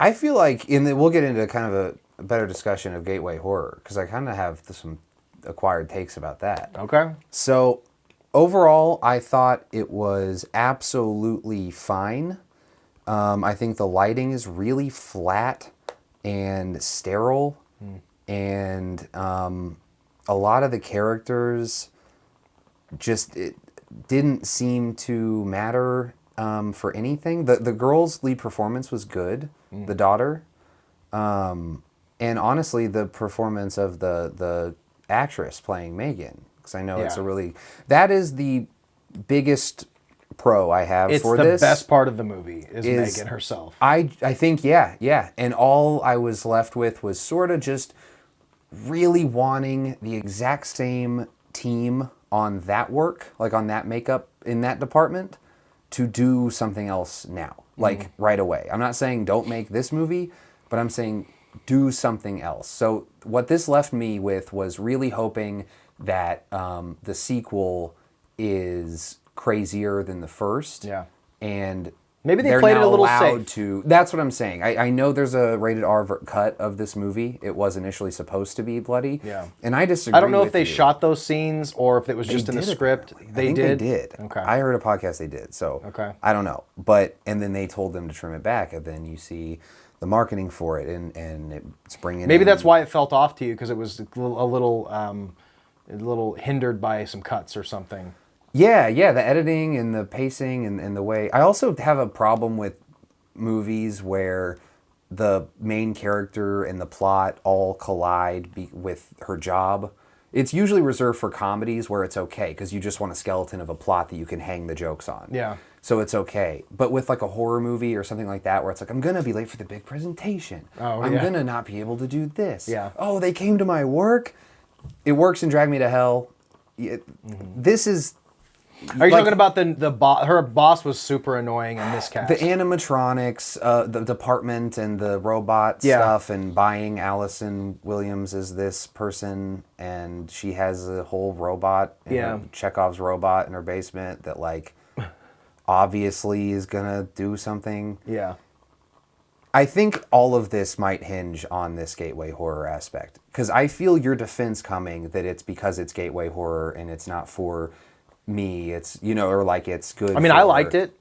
I feel like we'll get into kind of a better discussion of gateway horror because I kind of have some acquired takes about that. Okay. So overall, I thought it was absolutely fine. I think the lighting is really flat and sterile, and a lot of the characters it didn't seem to matter for anything. The girl's lead performance was good, the daughter, and honestly, the performance of the actress playing Megan, because I know that is the biggest pro I have for this. It's the best part of the movie is Megan herself. I think, yeah. And all I was left with was sort of just really wanting the exact same team on that work, like on that makeup in that department, to do something else now, like right away. I'm not saying don't make this movie, but I'm saying do something else. So what this left me with was really hoping that the sequel is crazier than the first. Yeah. And maybe they played it a little safe. That's what I'm saying. I know there's a rated R cut of this movie. It was initially supposed to be bloody. Yeah. And I disagree. I don't know if they shot those scenes or if it was just in the script. They did. Okay. I heard a podcast they did. So I don't know. And then they told them to trim it back, and then you see the marketing for it, and it's bringing. Maybe that's why it felt off to you, because it was a little hindered by some cuts or something. Yeah, the editing and the pacing and the way. I also have a problem with movies where the main character and the plot all collide with her job. It's usually reserved for comedies where it's okay because you just want a skeleton of a plot that you can hang the jokes on. Yeah. So it's okay. But with like a horror movie or something like that where it's like, I'm going to be late for the big presentation. I'm going to not be able to do this. Yeah. Oh, they came to my work. It works and Drag Me to Hell. This is... Are you talking about her boss was super annoying in this cast? The animatronics, the department and the robot stuff, and buying Allison Williams as this person, and she has a whole robot, Chekhov's robot in her basement that like obviously is gonna do something. Yeah. I think all of this might hinge on this gateway horror aspect, because I feel your defense coming that it's because it's gateway horror and it's not for me, it's or like it's good. I mean, I liked it.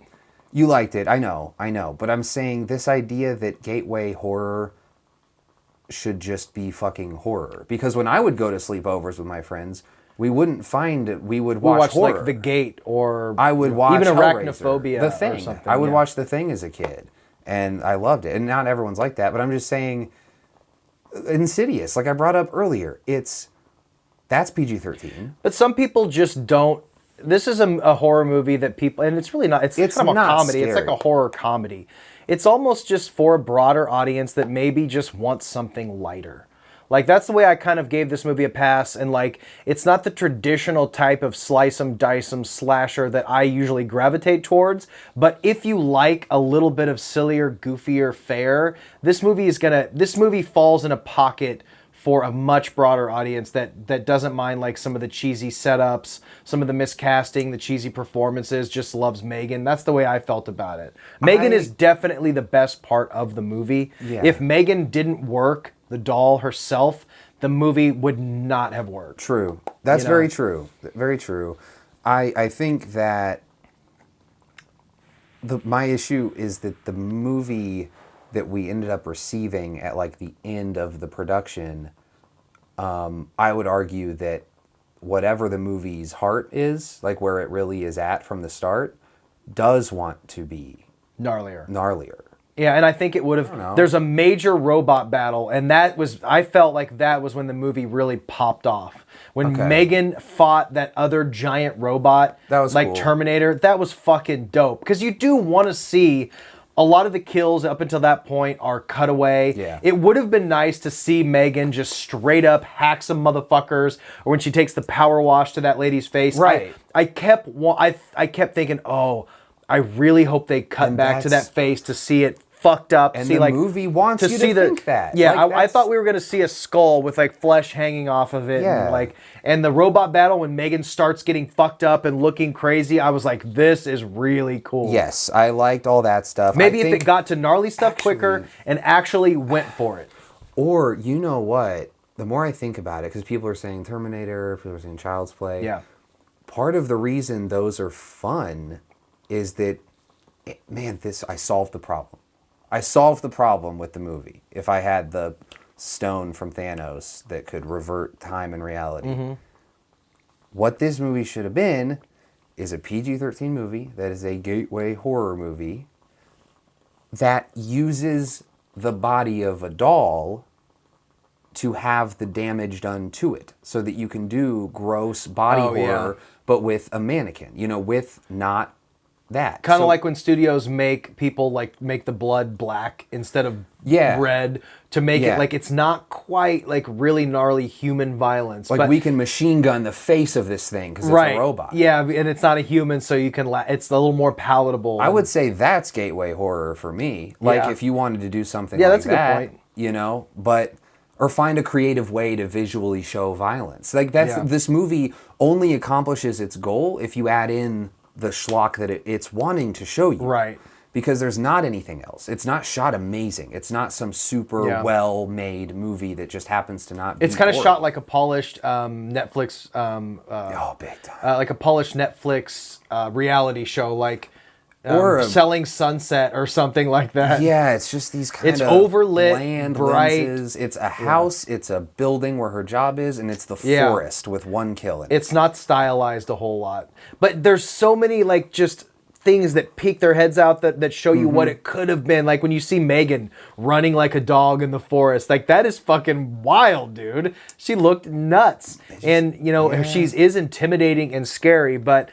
You liked it, I know, but I'm saying this idea that gateway horror should just be fucking horror, because when I would go to sleepovers with my friends, we wouldn't find it. We would watch horror, like The Gate, or I would watch even Hellraiser, Arachnophobia, The Thing. or something. I would watch The Thing as a kid, and I loved it. And not everyone's like that, but I'm just saying, Insidious, like I brought up earlier, that's PG-13. But some people just don't. This is a horror movie that people, and it's really not. It's kind of a comedy. Scary. It's like a horror comedy. It's almost just for a broader audience that maybe just wants something lighter. Like, that's the way I kind of gave this movie a pass. And like, it's not the traditional type of slice 'em, dice 'em slasher that I usually gravitate towards. But if you like a little bit of sillier, goofier fare, this movie falls in a pocket for a much broader audience that doesn't mind like some of the cheesy setups, some of the miscasting, the cheesy performances, just loves Megan. That's the way I felt about it. Megan is definitely the best part of the movie. Yeah. If Megan didn't work, the doll herself, the movie would not have worked. True. That's very true. Very true. I think that my issue is that the movie that we ended up receiving at like the end of the production, I would argue that whatever the movie's heart is, like where it really is at from the start, does want to be gnarlier. Yeah, and I think it would have. There's a major robot battle, and I felt like that was when the movie really popped off. When Megan fought that other giant robot, that was like cool. Terminator, that was fucking dope. Because you do want to see a lot of the kills up until that point are cut away. Yeah. It would have been nice to see M3GAN just straight up hack some motherfuckers, or when she takes the power wash to that lady's face. Right. I kept thinking, oh, I really hope they cut back to that face to see it fucked up. And see, the movie wants you to think that. Yeah, like, I thought we were going to see a skull with like flesh hanging off of it. Yeah. And the robot battle when M3GAN starts getting fucked up and looking crazy, I was like, this is really cool. Yes, I liked all that stuff. Maybe if it got to gnarly stuff quicker and actually went for it. Or, you know what? The more I think about it, because people are saying Terminator, people are saying Child's Play. Yeah. Part of the reason those are fun is that, man, I solved the problem. I solved the problem with the movie. If I had the stone from Thanos that could revert time and reality. Mm-hmm. What this movie should have been is a PG-13 movie that is a gateway horror movie that uses the body of a doll to have the damage done to it so that you can do gross body horror, but with a mannequin, with not that. Kind of like when studios make people make the blood black instead of red to make it like it's not quite like really gnarly human violence. Like we can machine gun the face of this thing because it's a robot. Yeah, and it's not a human, so you can it's a little more palatable. I would say that's gateway horror for me. Like if you wanted to do something that's like a good point. But or find a creative way to visually show violence. Like this movie only accomplishes its goal if you add in the schlock that it's wanting to show you. Right. Because there's not anything else. It's not shot amazing. It's not some super well-made movie that just happens to not be It's kind of shot like a polished Netflix... big time. Like a polished Netflix reality show, like or Selling Sunset or something like that. Yeah, it's just these kind of overlit, bland bright lenses. It's a house, it's a building where her job is, and it's the forest with one kill in it. It's not stylized a whole lot. But there's so many just things that peek their heads out that show you what it could have been. Like when you see M3GAN running like a dog in the forest. Like that is fucking wild, dude. She looked nuts. And she is intimidating and scary, but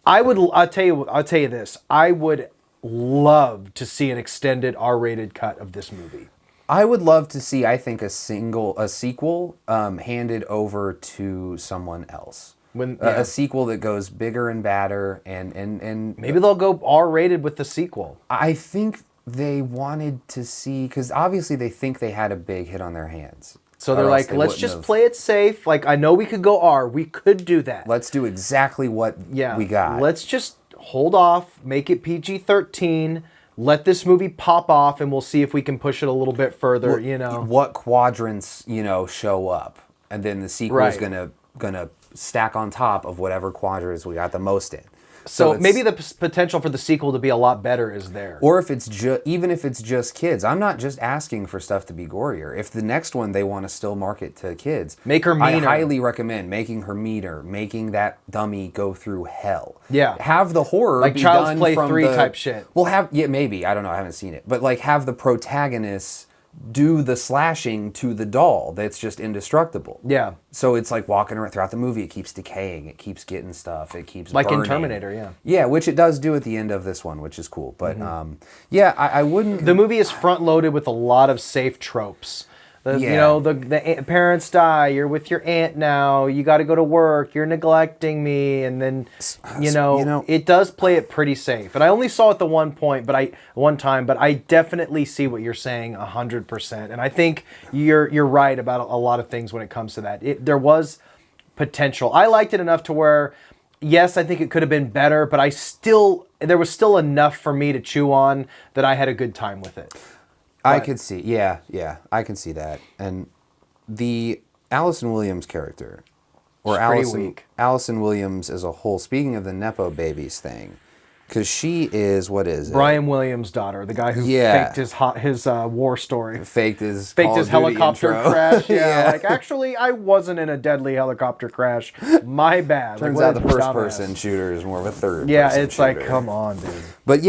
I'll tell you this. I would love to see an extended R-rated cut of this movie. I would love to see, I think, a sequel handed over to someone else. A sequel that goes bigger and badder and maybe they'll go R-rated with the sequel. I think they wanted to see, because obviously they think they had a big hit on their hands. So they're like, let's just play it safe. Like, I know we could go R. We could do that. Let's do exactly what we got. Let's just hold off, make it PG-13, let this movie pop off, and we'll see if we can push it a little bit further, What quadrants, show up. And then the sequel is gonna stack on top of whatever quadrants we got the most in. So maybe the potential for the sequel to be a lot better is there. Or if it's even if it's just kids. I'm not just asking for stuff to be gorier. If the next one they want to still market to kids, make her meaner. I highly recommend making her meaner, making that dummy go through hell. Yeah. Have the horror like be Child's done Play from 3 type shit. Well, maybe. I don't know. I haven't seen it. But have the protagonists do the slashing to the doll that's just indestructible. Yeah. So it's like walking around throughout the movie, it keeps decaying, it keeps getting stuff, it keeps like burning. in Terminator, yeah. Yeah, which it does do at the end of this one, which is cool. But I wouldn't... The movie is front-loaded with a lot of safe tropes. The parents die, you're with your aunt now, you got to go to work, you're neglecting me, and then, it does play it pretty safe. And I only saw it one time, but I definitely see what you're saying 100%. And I think you're right about a lot of things when it comes to that. There was potential. I liked it enough to where, yes, I think it could have been better, but there was still enough for me to chew on that I had a good time with it. I could see, I can see that. And the Allison Williams character, or Allison Williams as a whole, speaking of the Nepo babies thing, because she is, what is it? Brian Williams' daughter, the guy who faked his war story. Faked his helicopter intro. crash. Yeah, actually, I wasn't in a deadly helicopter crash. My bad. Turns out the first-person shooter is more of a third-person Yeah, it's shooter. like, come on, dude. But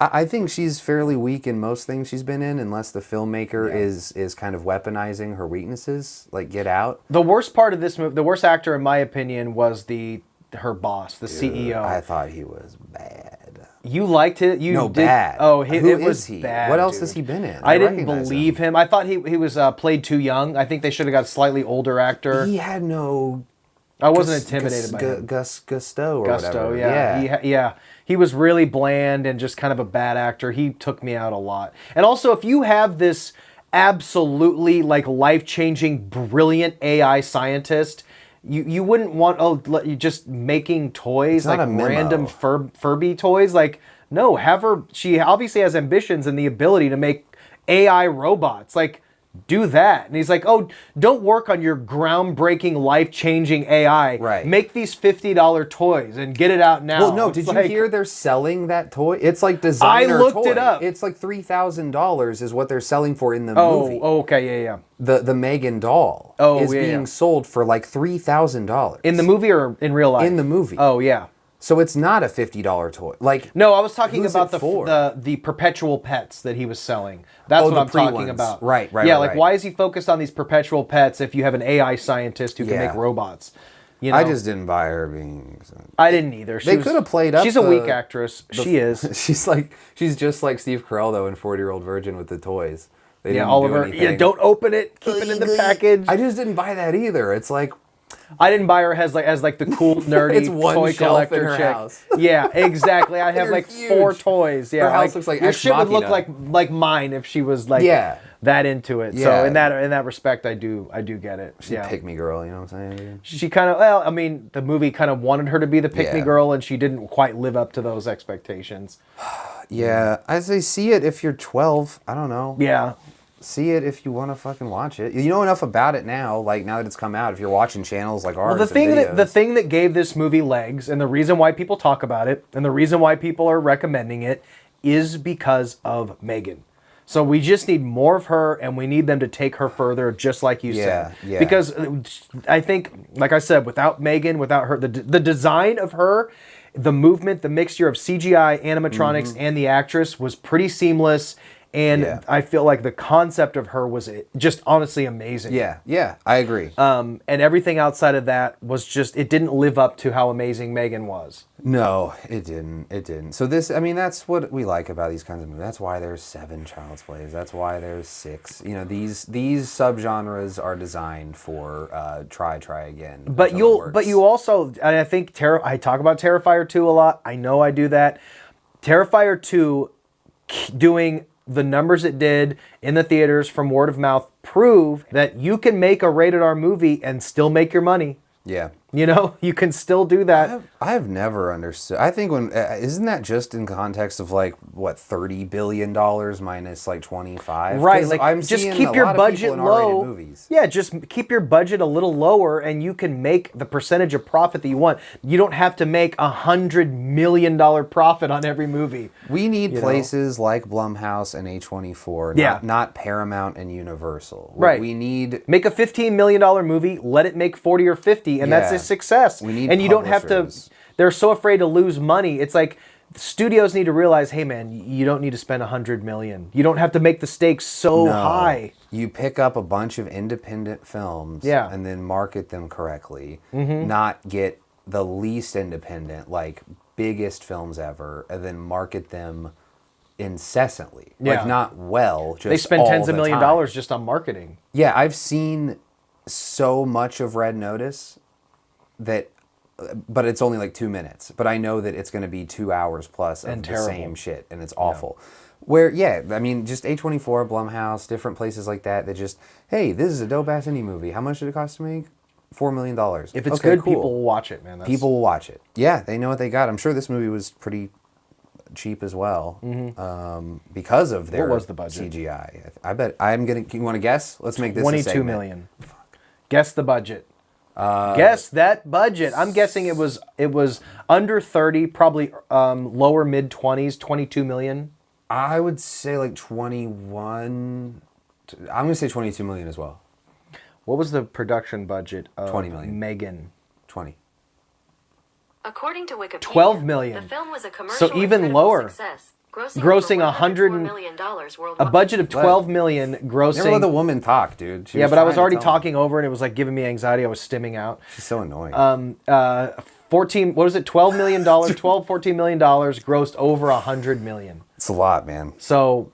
I think she's fairly weak in most things she's been in, unless the filmmaker is kind of weaponizing her weaknesses, like Get Out. The worst part of this movie, the worst actor, in my opinion, was her boss, the CEO. I thought he was bad. You liked it? No, bad. Oh, Who it was is he? bad. What else dude. has he been in? I didn't believe him. I thought he was played too young. I think they should have got a slightly older actor. He had no. I wasn't intimidated by him. Gusto or Gusto, whatever. yeah. He was really bland and just kind of a bad actor. He took me out a lot. And also, if you have this absolutely like life-changing, brilliant AI scientist, you wouldn't want you just making toys like random Furby toys. Like, no, have her. She obviously has ambitions and the ability to make AI robots. Like, do that. And he's like, oh, don't work on your groundbreaking, life-changing AI. Right. Make these $50 toys and get it out now. Well, no, did you hear they're selling that toy? It's like designer I looked toy. it up. It's like $3,000 is what they're selling for in the movie. Oh, okay, yeah. The M3GAN doll is being sold for like $3,000. In the movie or in real life? In the movie. Oh, yeah. So it's not a $50 toy. Like, no, I was talking who's about it for? the perpetual pets that he was selling. That's what I'm talking about. Right. Yeah, like why is he focused on these perpetual pets if you have an AI scientist who can make robots? You know? I just didn't buy her being. I didn't either. They could have played up. She's a weak actress. She is. She's just like Steve Carell though in 40-Year-Old Virgin with the toys. They didn't Oliver. do anything. Yeah, don't open it. Keep it in the package. I just didn't buy that either. It's like. I didn't buy her as like the cool nerdy toy collector in her chick. House. Yeah, exactly. I have like huge. 4 toys. Yeah, her house looks like your Ex shit would look Machina. like mine if she was like that into it. Yeah. So in that respect, I do get it. She's a pick me girl. You know what I'm saying? She kind of the movie kind of wanted her to be the pick me girl, and she didn't quite live up to those expectations. Yeah, I say see it if you're 12. I don't know. Yeah. See it if you want to fucking watch it. You know enough about it now. Like now that it's come out, if you're watching channels like ours, the thing that gave this movie legs, and the reason why people talk about it, and the reason why people are recommending it, is because of M3GAN. So we just need more of her, and we need them to take her further, just like you said. Yeah. Because I think, like I said, without M3GAN, without her, the design of her, the movement, the mixture of CGI, animatronics, and the actress was pretty seamless. And I feel like the concept of her was just honestly amazing. Yeah, I agree. And everything outside of that was just, it didn't live up to how amazing M3GAN was. No, it didn't. So that's what we like about these kinds of movies. That's why there's 7 Child's Plays. That's why there's 6. You know, these subgenres are designed for try again. But you also, and I think I talk about Terrifier 2 a lot. I know I do that. Terrifier 2 doing the numbers it did in the theaters from word of mouth prove that you can make a rated R movie and still make your money. Yeah. You know, you can still do that. I've never understood. I think isn't that just in context of like what $30 billion minus like 25? Right, like I'm just keep your budget low. Movies. Yeah, just keep your budget a little lower, and you can make the percentage of profit that you want. You don't have to make $100 million profit on every movie. We need places like Blumhouse and A24, not Paramount and Universal. Right. We need make a $15 million movie, let it make 40 or 50, and that's a success. We need and you don't have to. They're so afraid to lose money. It's like studios need to realize, hey man, you don't need to spend $100 million. You don't have to make the stakes so high. You pick up a bunch of independent films, and then market them correctly. Not get the least independent, like biggest films ever, and then market them incessantly. Like not well. Just they spend tens of millions of dollars just on marketing. Yeah, I've seen so much of Red Notice that, but it's only like 2 minutes. But I know that it's going to be 2 hours plus of the same shit, and it's awful. Where, I mean, just A24, Blumhouse, different places like that just, hey, this is a dope-ass indie movie. How much did it cost to make? $4 million. If it's good, people will watch it, man. People will watch it. Yeah, they know what they got. I'm sure this movie was pretty cheap as well, because of their what was the budget? CGI. I bet I'm gonna. You want to guess? Let's make this $22 million. Guess the budget. Guess that budget. I'm guessing it was under 30, probably lower mid 20s, 22 million. I would say like 21. I'm gonna say 22 million as well. What was the production budget of 20 million. M3GAN? 20. According to Wikipedia, 12 million. The film was a commercial So even lower. Success, grossing $100 million worldwide. A budget of 12 million, grossing. Never let the woman talk, dude. She but I was trying to already tell talking over, and it was like giving me anxiety. I was stimming out. She's so annoying. 14, what was it, $12 million, $14 million, grossed over $100 million. It's a lot, man. So...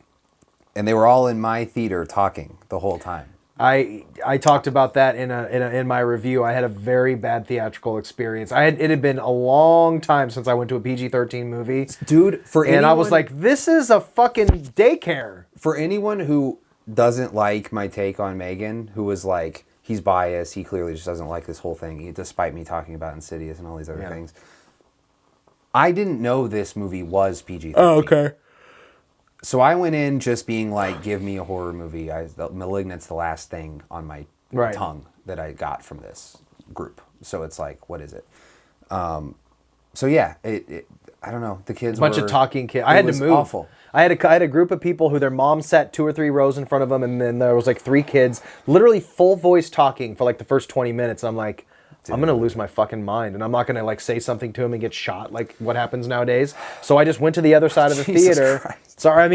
And they were all in my theater talking the whole time. I talked about that in my review. I had a very bad theatrical experience. It had been a long time since I went to a PG-13 movie. Dude, I was like, this is a fucking daycare. For anyone who doesn't like my take on M3GAN, who was like, he's biased, he clearly just doesn't like this whole thing, despite me talking about Insidious and all these other things. I didn't know this movie was PG-13. Oh, okay. So I went in just being like, give me a horror movie. Malignant's the last thing on my tongue that I got from this group. So it's like, what is it? So yeah, I don't know. The kids bunch of talking kids. I had to move. Awful. I had a group of people who their mom sat 2 or 3 rows in front of them, and then there was like 3 kids, literally full voice talking for like the first 20 minutes. And I'm like, I'm going to lose my fucking mind, and I'm not going to like say something to him and get shot like what happens nowadays. So I just went to the other side of the theater. Christ. Sorry, I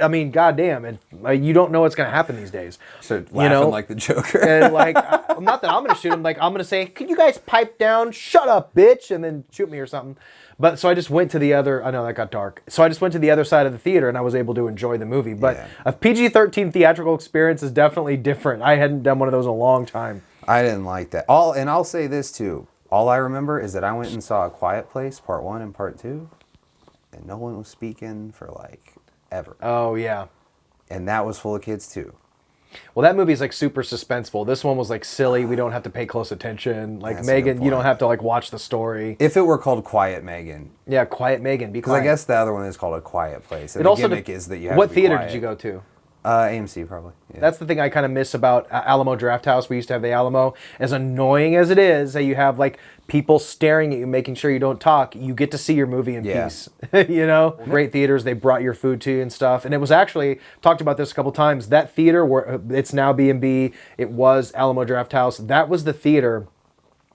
mean, goddamn, and you don't know what's going to happen these days. So laughing like the Joker. And like, not that I'm going to shoot him. Like, I'm going to say, could you guys pipe down? Shut up, bitch, and then shoot me or something. But so I just went to the other. I know that got dark. So I just went to the other side of the theater, and I was able to enjoy the movie. But a PG-13 theatrical experience is definitely different. I hadn't done one of those in a long time. I didn't like that. And I'll say this too. All I remember is that I went and saw A Quiet Place, Part 1 and Part 2, and no one was speaking for like ever. Oh yeah. And that was full of kids too. Well, that movie's like super suspenseful. This one was like silly. We don't have to pay close attention. Like M3GAN, you don't have to like watch the story. If it were called Quiet M3GAN. Yeah, Quiet M3GAN. Because I guess the other one is called A Quiet Place. And the gimmick is that you have what to be theater quiet. did you go to? AMC probably. Yeah. That's the thing I kind of miss about Alamo Drafthouse. We used to have the Alamo. As annoying as it is, that you have like people staring at you, making sure you don't talk, you get to see your movie in peace. You know? Great theaters, they brought your food to you and stuff. And it was actually, talked about this a couple times, that theater, where it's now B&B, it was Alamo Drafthouse, that was the theater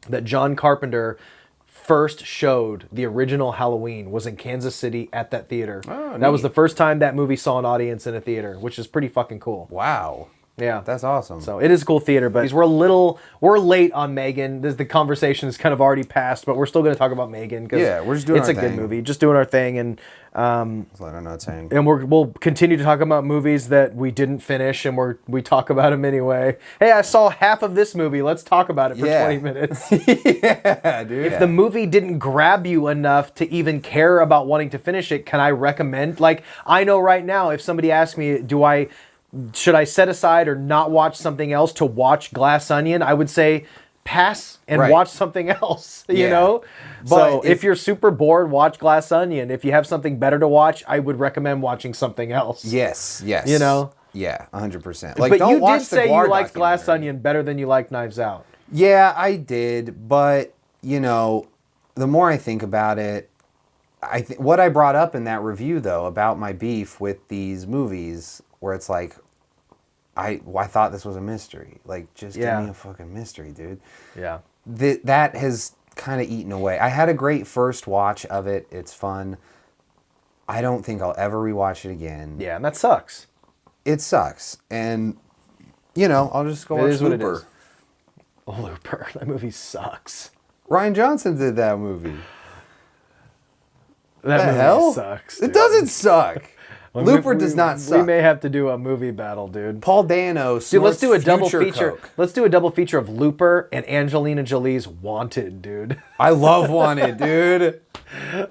that John Carpenter first showed the original Halloween, was in Kansas City at that theater. Oh, that was the first time that movie saw an audience in a theater, which is pretty fucking cool. Wow. Yeah. That's awesome. So it is a cool theater, but we're late on M3GAN. The conversation is kind of already passed, but we're still going to talk about M3GAN because we're just doing it's our a good thing. movie. Just doing our thing, and Just let her know it's saying. and we'll continue to talk about movies that we didn't finish, and we talk about them anyway. Hey, I saw half of this movie. Let's talk about it for 20 minutes. Yeah, dude. If the movie didn't grab you enough to even care about wanting to finish it, can I recommend? Like, I know right now, if somebody asks me, should I set aside or not watch something else to watch Glass Onion, I would say pass and watch something else, you know? So if you're super bored, watch Glass Onion. If you have something better to watch, I would recommend watching something else. Yes. You know? Yeah, 100%. Like, but you did say you liked Glass Onion better than you liked Knives Out. Yeah, I did, but, you know, the more I think about it, what I brought up in that review, though, about my beef with these movies, where it's like, I thought this was a mystery. Like, just give me a fucking mystery, dude. Yeah. That has kind of eaten away. I had a great first watch of it. It's fun. I don't think I'll ever rewatch it again. Yeah, and that sucks. It sucks. And, you know, I'll just go watch Looper. Looper. That movie sucks. Ryan Johnson did that movie. That movie sucks. It doesn't suck. Looper does not suck. We may have to do a movie battle, dude. Paul Dano. Dude, let's do a double feature. Coke. Let's do a double feature of Looper and Angelina Jolie's Wanted, dude. I love Wanted, dude.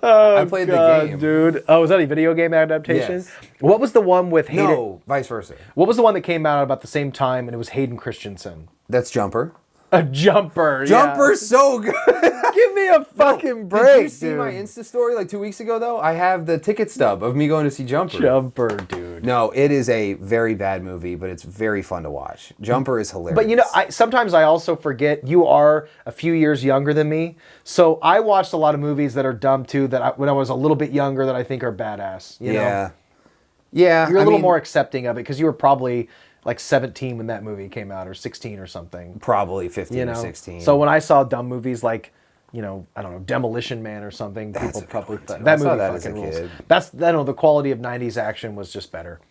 I played the game, dude. Oh, was that a video game adaptation? Yes. What was the one with Hayden? No, vice versa. What was the one that came out about the same time and it was Hayden Christensen? That's Jumper. A Jumper. Jumper's so good. Give me a fucking break, Did you see dude. my Insta story like 2 weeks ago, though? I have the ticket stub of me going to see Jumper. Jumper, dude. No, it is a very bad movie, but it's very fun to watch. Jumper is hilarious. But you know, sometimes I also forget you are a few years younger than me. So I watched a lot of movies that are dumb too, when I was a little bit younger, that I think are badass. You know? Yeah. You're a little more accepting of it because you were probably like 17 when that movie came out, or 16 or something. Probably 15 you know? or 16. So when I saw dumb movies like, you know, I don't know, Demolition Man or something, people probably thought I that saw movie that as a fucking rules. kid. I don't know, the quality of 90s action was just better.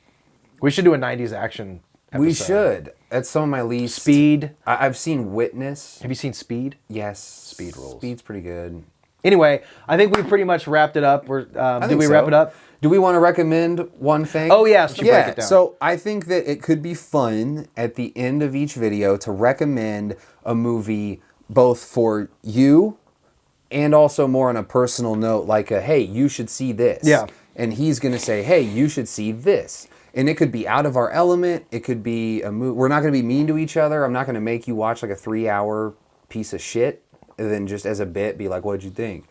We should do a 90s action episode. We should. That's some of my least. Speed. I've seen Witness. Have you seen Speed? Yes. Speed rules. Speed's pretty good. Anyway, I think we pretty much wrapped it up. Did we wrap it up? Do we want to recommend one thing? Oh, yes. Break it down. So I think that it could be fun at the end of each video to recommend a movie both for you and also more on a personal note, like hey, you should see this. Yeah. And he's going to say, hey, you should see this. And it could be out of our element. It could be a movie. We're not going to be mean to each other. I'm not going to make you watch like a 3-hour piece of shit and then just as a bit be like, what'd you think?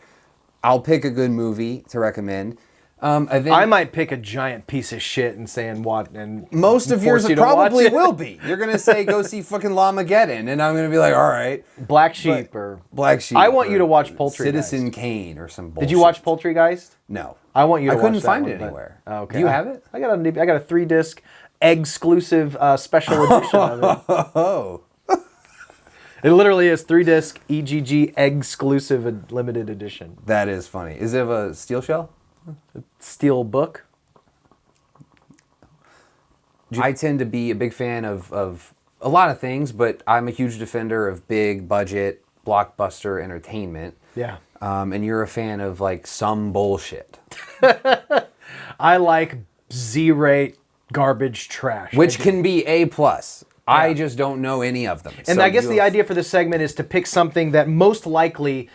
I'll pick a good movie to recommend. I might pick a giant piece of shit and saying what, and most of yours probably will be. You're gonna say go see fucking Lamageddon, and I'm gonna be like, all right, Black Sheep. I want you to watch Poultrygeist. Citizen Kane or some bullshit. Did you watch Poultrygeist? No, I want you to. I couldn't watch that find one, it anywhere. Okay, do you have it? I got a 3-disc exclusive special edition of it. Oh. It literally is 3-disc EGG exclusive limited edition. That is funny. Is it a steel shell? Steel book. I tend to be a big fan of a lot of things, but I'm a huge defender of big budget blockbuster entertainment. Yeah. And you're a fan of like some bullshit. I like Z-rate garbage trash. Which can be A+. Yeah. I just don't know any of them. And so I guess the idea for this segment is to pick something that most likely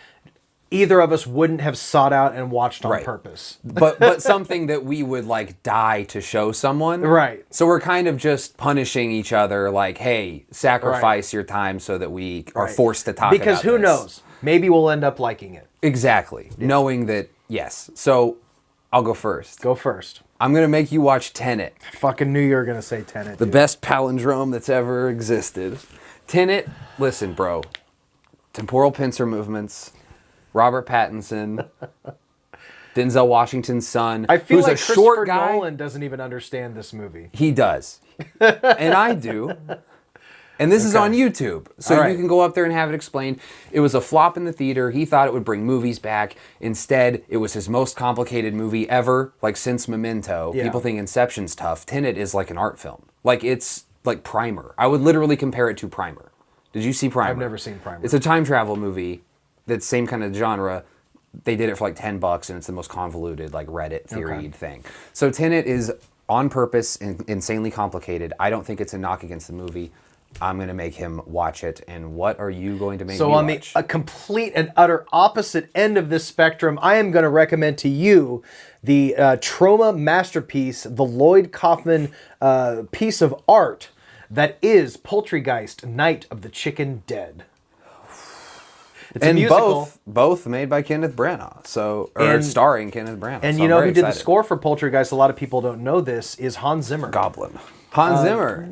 either of us wouldn't have sought out and watched on purpose. but something that we would like die to show someone. Right. So we're kind of just punishing each other like, hey, sacrifice your time so that we are forced to talk about because who this. knows? Maybe we'll end up liking it. Exactly. Yeah. Knowing that, yes. So I'll go first. Go first. I'm going to make you watch Tenet. I fucking knew you were going to say Tenet. The best palindrome that's ever existed. Tenet, listen, bro. Temporal pincer movements. Robert Pattinson, Denzel Washington's son, I feel who's like a Christopher short guy. Nolan doesn't even understand this movie. He does, and I do. And this is on YouTube, so you can go up there and have it explained. It was a flop in the theater. He thought it would bring movies back. Instead, it was his most complicated movie ever, like since Memento. Yeah. People think Inception's tough. Tenet is like an art film. Like it's like Primer. I would literally compare it to Primer. Did you see Primer? I've never seen Primer. It's a time travel movie. That same kind of genre. They did it for like $10 and it's the most convoluted like Reddit theory thing. So Tenet is on purpose and insanely complicated. I don't think it's a knock against the movie. I'm going to make him watch it. And what are you going to make me watch? So on the complete and utter opposite end of this spectrum, I am going to recommend to you the Troma masterpiece, the Lloyd Kaufman piece of art that is Poultrygeist, Night of the Chicken Dead. It's a musical. both made by Kenneth Branagh, starring Kenneth Branagh. And so you know who excited. did the score for Poultrygeist? A lot of people don't know this. Is Hans Zimmer. Goblin. Hans Zimmer.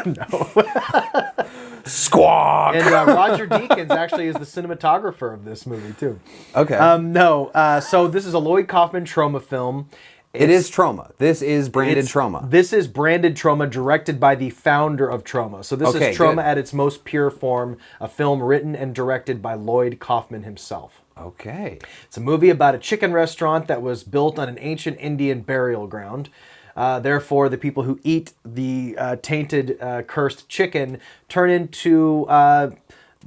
No. Squawk. And Roger Deakins actually is the cinematographer of this movie too. Okay. So this is a Lloyd Kaufman Troma film. It is Troma. This is branded Troma. This is branded Troma, directed by the founder of Troma. So this is Troma at its most pure form, a film written and directed by Lloyd Kaufman himself. Okay. It's a movie about a chicken restaurant that was built on an ancient Indian burial ground. Therefore, the people who eat the tainted, cursed chicken turn into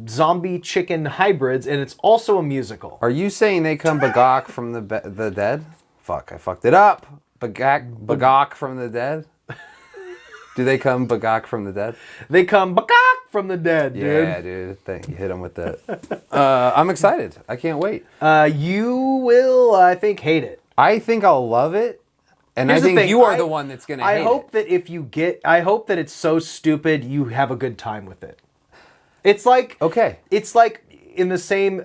zombie chicken hybrids, and it's also a musical. Are you saying they come bagok from the dead? Fuck, I fucked it up. Bagok from the dead? Do they come bagok from the dead? They come bagok from the dead, dude. Yeah, dude. You hit them with that. I'm excited. I can't wait. You will, I think, hate it. I think I'll love it. And Here's I think you are the the one that's going to hate it. I hope that it's so stupid you have a good time with it. It's like... Okay. It's like in the same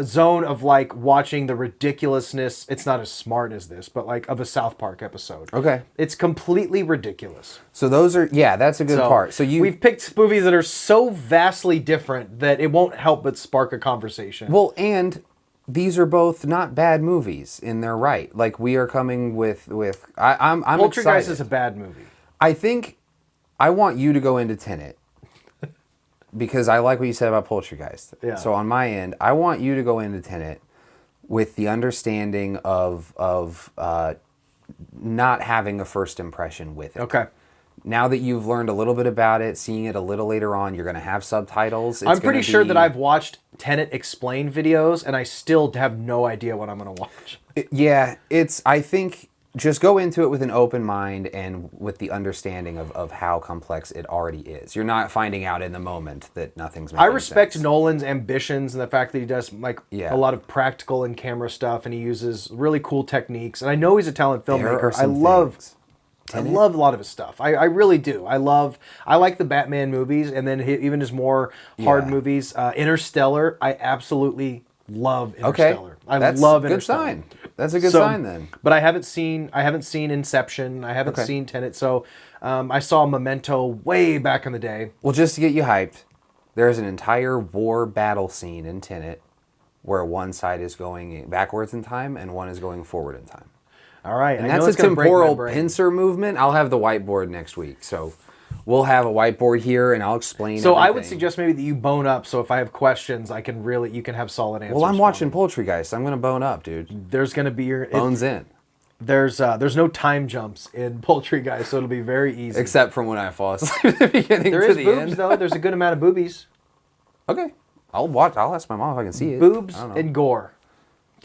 zone of like watching the ridiculousness. It's not as smart as this, but like of a South Park episode. Okay. It's completely ridiculous. So those are, that's a good part. So we've picked movies that are so vastly different that it won't help but spark a conversation. Well, and these are both not bad movies in their right. Like we are coming with I'm Poultrygeist excited. is a bad movie. I think I want you to go into Tenet. Because I like what you said about Poultrygeist. Yeah. So on my end, I want you to go into Tenet with the understanding of not having a first impression with it. Okay. now that you've learned a little bit about it, seeing it a little later on, you're going to have subtitles. I'm pretty sure that I've watched Tenet explain videos, and I still have no idea what I'm going to watch. Yeah, I think just go into it with an open mind and with the understanding of how complex it already is. You're not finding out in the moment that nothing's making I respect sense. Nolan's ambitions and the fact that he does a lot of practical and camera stuff, and he uses really cool techniques. And I know he's a talented filmmaker. I love a lot of his stuff. I really do. I like the Batman movies, and then even his more hard movies. Interstellar, I absolutely love Interstellar. Okay. That's love a good Interstellar. sign. That's a good sign then. But I haven't seen Inception. I haven't seen Tenet. So I saw Memento way back in the day. Well, just to get you hyped, there's an entire war battle scene in Tenet where one side is going backwards in time and one is going forward in time. All right. And that's a temporal pincer movement. I'll have the whiteboard next week. So we'll have a whiteboard here and I'll explain everything. I would suggest maybe that you bone up, so if I have questions, you can have solid answers. Well, I'm watching Poultrygeist. I'm going to bone up, dude. There's going to be bones in. There's no time jumps in Poultrygeist, so it'll be very easy. Except from when I fall asleep at the beginning there to is the boobs, end. though. There's a good amount of boobies. Okay. I'll ask my mom if I can see it. Boobs and gore.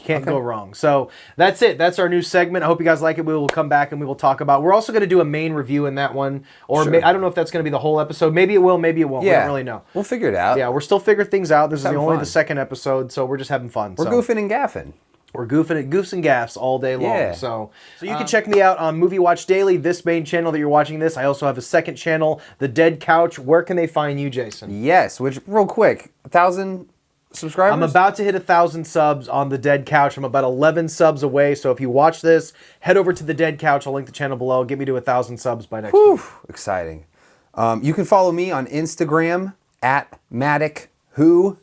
Can't go wrong. So that's it. That's our new segment. I hope you guys like it. We will come back and we will talk about. We're also going to do a main review in that one, or I don't know if that's going to be the whole episode. Maybe it will. Maybe it won't. Yeah. We don't really know. We'll figure it out. Yeah, we're still figuring things out. This is only fun. the second episode, so we're just having fun. We're goofing and gaffing. We're goofing at goofs and gaffs all day long. Yeah. So you can check me out on Movie Watch Daily, this main channel that you're watching this. I also have a second channel, The Dead Couch. Where can they find you, Jason? Yes, which real quick, 1,000 subscribers? I'm about to hit 1,000 subs on The Dead Couch. I'm about 11 subs away. So if you watch this, head over to The Dead Couch. I'll link the channel below. Get me to 1,000 subs by next week. Exciting. You can follow me on Instagram at MaticWho,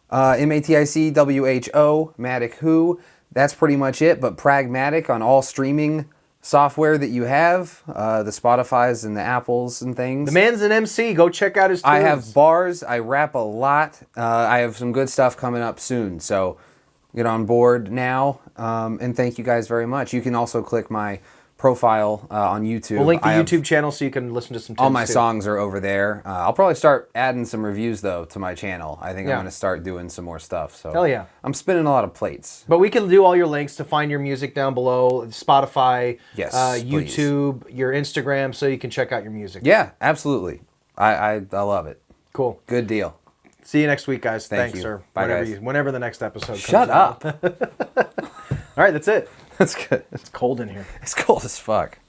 MATICWHO, MaticWho. That's pretty much it, but pragmatic on all streaming software that you have, the Spotifys and the Apples and things. The man's an MC. Go check out his tunes. I have bars. I rap a lot. I have some good stuff coming up soon, so get on board now. And thank you guys very much. You can also click my profile on YouTube. We'll link the YouTube channel so you can listen to some tunes all my too. songs are over there. I'll probably start adding some reviews, though, to my channel. I think I'm going to start doing some more stuff. So hell yeah. I'm spinning a lot of plates. But we can do all your links to find your music down below, Spotify, Yes, YouTube, your Instagram, so you can check out your music. Yeah, absolutely. I love it. Cool. Good deal. See you next week, guys. Thank Thanks, you. sir. Bye, guys. Whenever the next episode Shut comes out. up. All right, that's it. That's good. It's cold in here. It's cold as fuck.